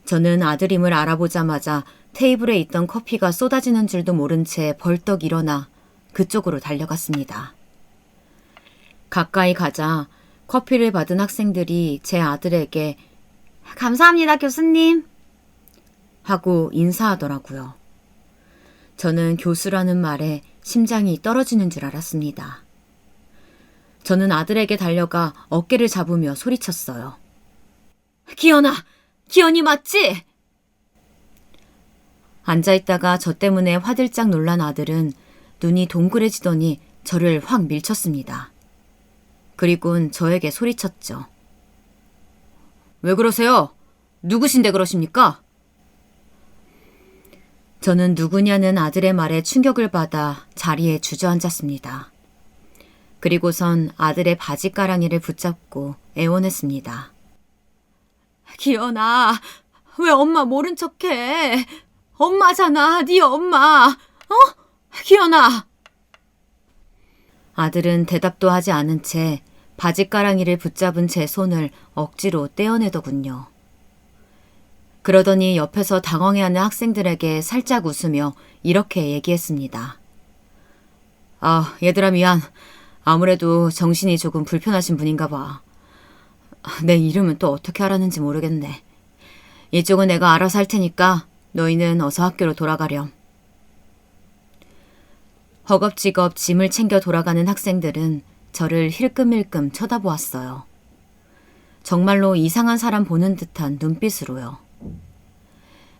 저는 아들임을 알아보자마자 테이블에 있던 커피가 쏟아지는 줄도 모른 채 벌떡 일어나 그쪽으로 달려갔습니다. 가까이 가자 커피를 받은 학생들이 제 아들에게 감사합니다, 교수님 하고 인사하더라고요. 저는 교수라는 말에 심장이 떨어지는 줄 알았습니다. 저는 아들에게 달려가 어깨를 잡으며 소리쳤어요. 기현아, 기현이 맞지? 앉아있다가 저 때문에 화들짝 놀란 아들은 눈이 동그래지더니 저를 확 밀쳤습니다. 그리곤 저에게 소리쳤죠. 왜 그러세요? 누구신데 그러십니까? 저는 누구냐는 아들의 말에 충격을 받아 자리에 주저앉았습니다. 그리고선 아들의 바지가랑이를 붙잡고 애원했습니다. 기현아, 왜 엄마 모른 척해? 엄마잖아, 네 엄마. 기현아. 아들은 대답도 하지 않은 채 바지가랑이를 붙잡은 제 손을 억지로 떼어내더군요. 그러더니 옆에서 당황해하는 학생들에게 살짝 웃으며 이렇게 얘기했습니다. 아, 얘들아 미안. 아무래도 정신이 조금 불편하신 분인가 봐. 내 이름은 또 어떻게 알았는지 모르겠네. 이쪽은 내가 알아서 할 테니까 너희는 어서 학교로 돌아가렴. 허겁지겁 짐을 챙겨 돌아가는 학생들은 저를 힐끔힐끔 쳐다보았어요. 정말로 이상한 사람 보는 듯한 눈빛으로요.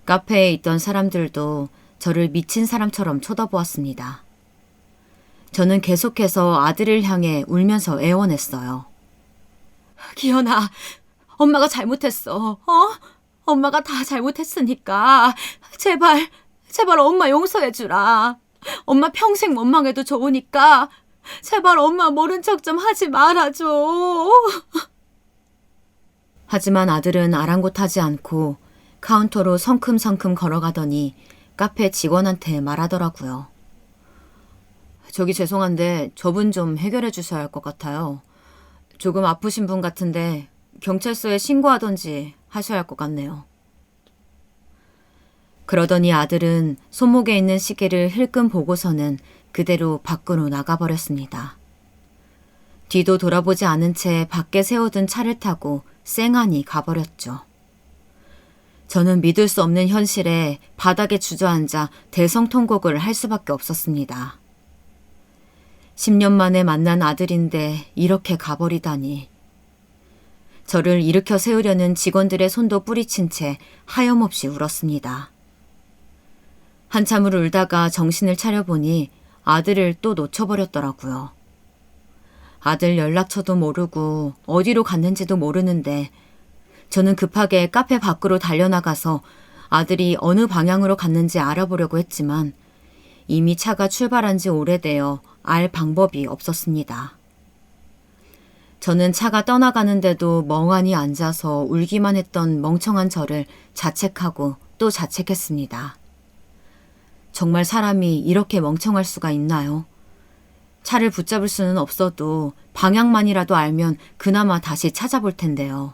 카페에 있던 사람들도 저를 미친 사람처럼 쳐다보았습니다. 저는 계속해서 아들을 향해 울면서 애원했어요. 기현아, 엄마가 잘못했어. 엄마가 다 잘못했으니까 제발 엄마 용서해주라. 엄마 평생 원망해도 좋으니까 제발 엄마 모른 척 좀 하지 말아줘. 하지만 아들은 아랑곳하지 않고 카운터로 성큼성큼 걸어가더니 카페 직원한테 말하더라고요. 저기 죄송한데 저분 좀 해결해 주셔야 할 것 같아요. 조금 아프신 분 같은데 경찰서에 신고하던지 하셔야 할 것 같네요. 그러더니 아들은 손목에 있는 시계를 힐끔 보고서는 그대로 밖으로 나가버렸습니다. 뒤도 돌아보지 않은 채 밖에 세워둔 차를 타고 쌩하니 가버렸죠. 저는 믿을 수 없는 현실에 바닥에 주저앉아 대성통곡을 할 수밖에 없었습니다. 10년 만에 만난 아들인데 이렇게 가버리다니. 저를 일으켜 세우려는 직원들의 손도 뿌리친 채 하염없이 울었습니다. 한참을 울다가 정신을 차려보니 아들을 또 놓쳐버렸더라고요. 아들 연락처도 모르고 어디로 갔는지도 모르는데 저는 급하게 카페 밖으로 달려나가서 아들이 어느 방향으로 갔는지 알아보려고 했지만 이미 차가 출발한 지 오래되어 알 방법이 없었습니다. 저는 차가 떠나가는데도 멍하니 앉아서 울기만 했던 멍청한 저를 자책하고 또 자책했습니다. 정말 사람이 이렇게 멍청할 수가 있나요? 차를 붙잡을 수는 없어도 방향만이라도 알면 그나마 다시 찾아볼 텐데요.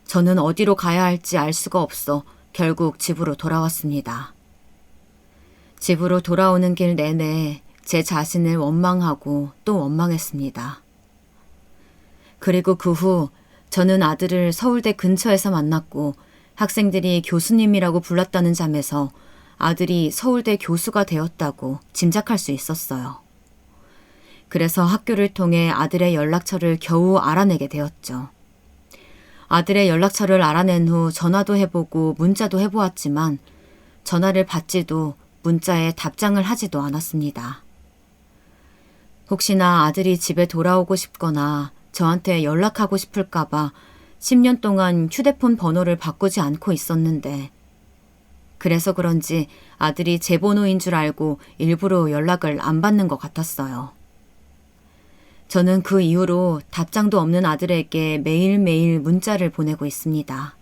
저는 어디로 가야 할지 알 수가 없어 결국 집으로 돌아왔습니다. 집으로 돌아오는 길 내내 제 자신을 원망하고 또 원망했습니다. 그리고 그 후 저는 아들을 서울대 근처에서 만났고 학생들이 교수님이라고 불렀다는 잠에서 아들이 서울대 교수가 되었다고 짐작할 수 있었어요. 그래서 학교를 통해 아들의 연락처를 겨우 알아내게 되었죠. 아들의 연락처를 알아낸 후 전화도 해보고 문자도 해보았지만 전화를 받지도 문자에 답장을 하지도 않았습니다. 혹시나 아들이 집에 돌아오고 싶거나 저한테 연락하고 싶을까봐 10년 동안 휴대폰 번호를 바꾸지 않고 있었는데 그래서 그런지 아들이 제 번호인 줄 알고 일부러 연락을 안 받는 것 같았어요. 저는 그 이후로 답장도 없는 아들에게 매일매일 문자를 보내고 있습니다.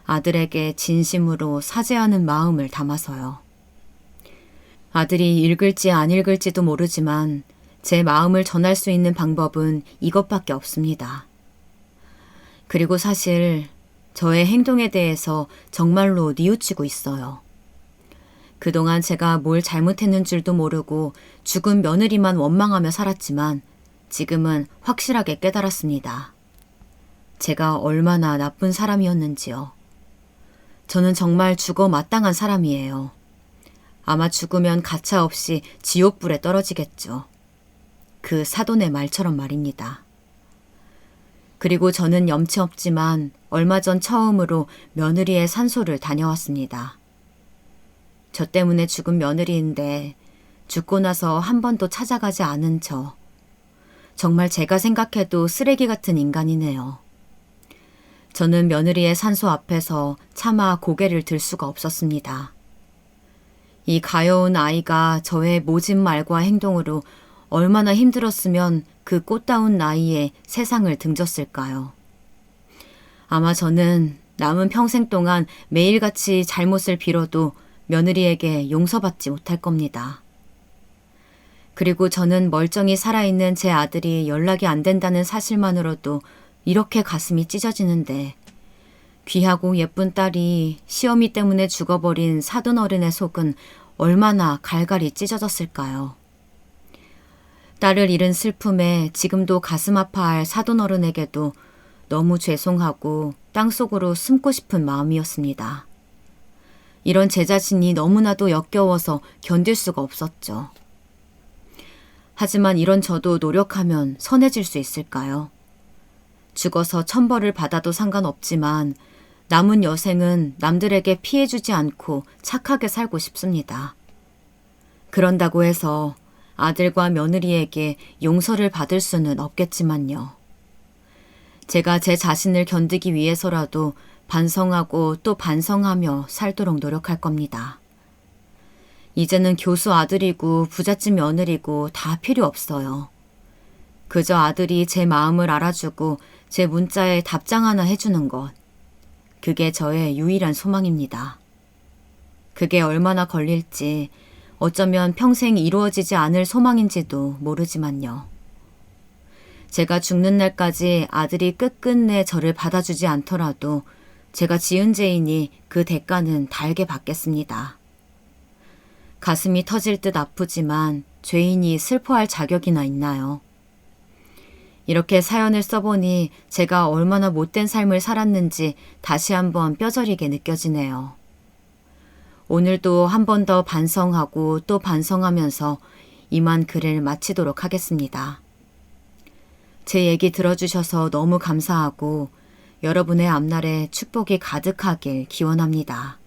아들에게 진심으로 사죄하는 마음을 담아서요. 아들이 읽을지 안 읽을지도 모르지만 제 마음을 전할 수 있는 방법은 이것밖에 없습니다. 그리고 사실 저의 행동에 대해서 정말로 뉘우치고 있어요. 그동안 제가 뭘 잘못했는 줄도 모르고 죽은 며느리만 원망하며 살았지만 지금은 확실하게 깨달았습니다. 제가 얼마나 나쁜 사람이었는지요. 저는 정말 죽어 마땅한 사람이에요. 아마 죽으면 가차없이 지옥불에 떨어지겠죠. 그 사돈의 말처럼 말입니다. 그리고 저는 염치 없지만 얼마 전 처음으로 며느리의 산소를 다녀왔습니다. 저 때문에 죽은 며느리인데 죽고 나서 한 번도 찾아가지 않은 저. 정말 제가 생각해도 쓰레기 같은 인간이네요. 저는 며느리의 산소 앞에서 차마 고개를 들 수가 없었습니다. 이 가여운 아이가 저의 모진 말과 행동으로 얼마나 힘들었으면 그 꽃다운 나이에 세상을 등졌을까요? 아마 저는 남은 평생 동안 매일같이 잘못을 빌어도 며느리에게 용서받지 못할 겁니다. 그리고 저는 멀쩡히 살아있는 제 아들이 연락이 안 된다는 사실만으로도 이렇게 가슴이 찢어지는데 귀하고 예쁜 딸이 시어미 때문에 죽어버린 사돈어른의 속은 얼마나 갈갈이 찢어졌을까요? 딸을 잃은 슬픔에 지금도 가슴 아파할 사돈어른에게도 너무 죄송하고 땅속으로 숨고 싶은 마음이었습니다. 이런 제 자신이 너무나도 역겨워서 견딜 수가 없었죠. 하지만 이런 저도 노력하면 선해질 수 있을까요? 죽어서 천벌을 받아도 상관없지만 남은 여생은 남들에게 피해주지 않고 착하게 살고 싶습니다. 그런다고 해서 아들과 며느리에게 용서를 받을 수는 없겠지만요. 제가 제 자신을 견디기 위해서라도 반성하고 또 반성하며 살도록 노력할 겁니다. 이제는 교수 아들이고 부잣집 며느리고 다 필요 없어요. 그저 아들이 제 마음을 알아주고 제 문자에 답장 하나 해주는 것. 그게 저의 유일한 소망입니다. 그게 얼마나 걸릴지, 어쩌면 평생 이루어지지 않을 소망인지도 모르지만요. 제가 죽는 날까지 아들이 끝끝내 저를 받아주지 않더라도 제가 지은 죄이니 그 대가는 달게 받겠습니다. 가슴이 터질 듯 아프지만 죄인이 슬퍼할 자격이나 있나요? 이렇게 사연을 써보니 제가 얼마나 못된 삶을 살았는지 다시 한번 뼈저리게 느껴지네요. 오늘도 한 번 더 반성하고 또 반성하면서 이만 글을 마치도록 하겠습니다. 제 얘기 들어주셔서 너무 감사하고 여러분의 앞날에 축복이 가득하길 기원합니다.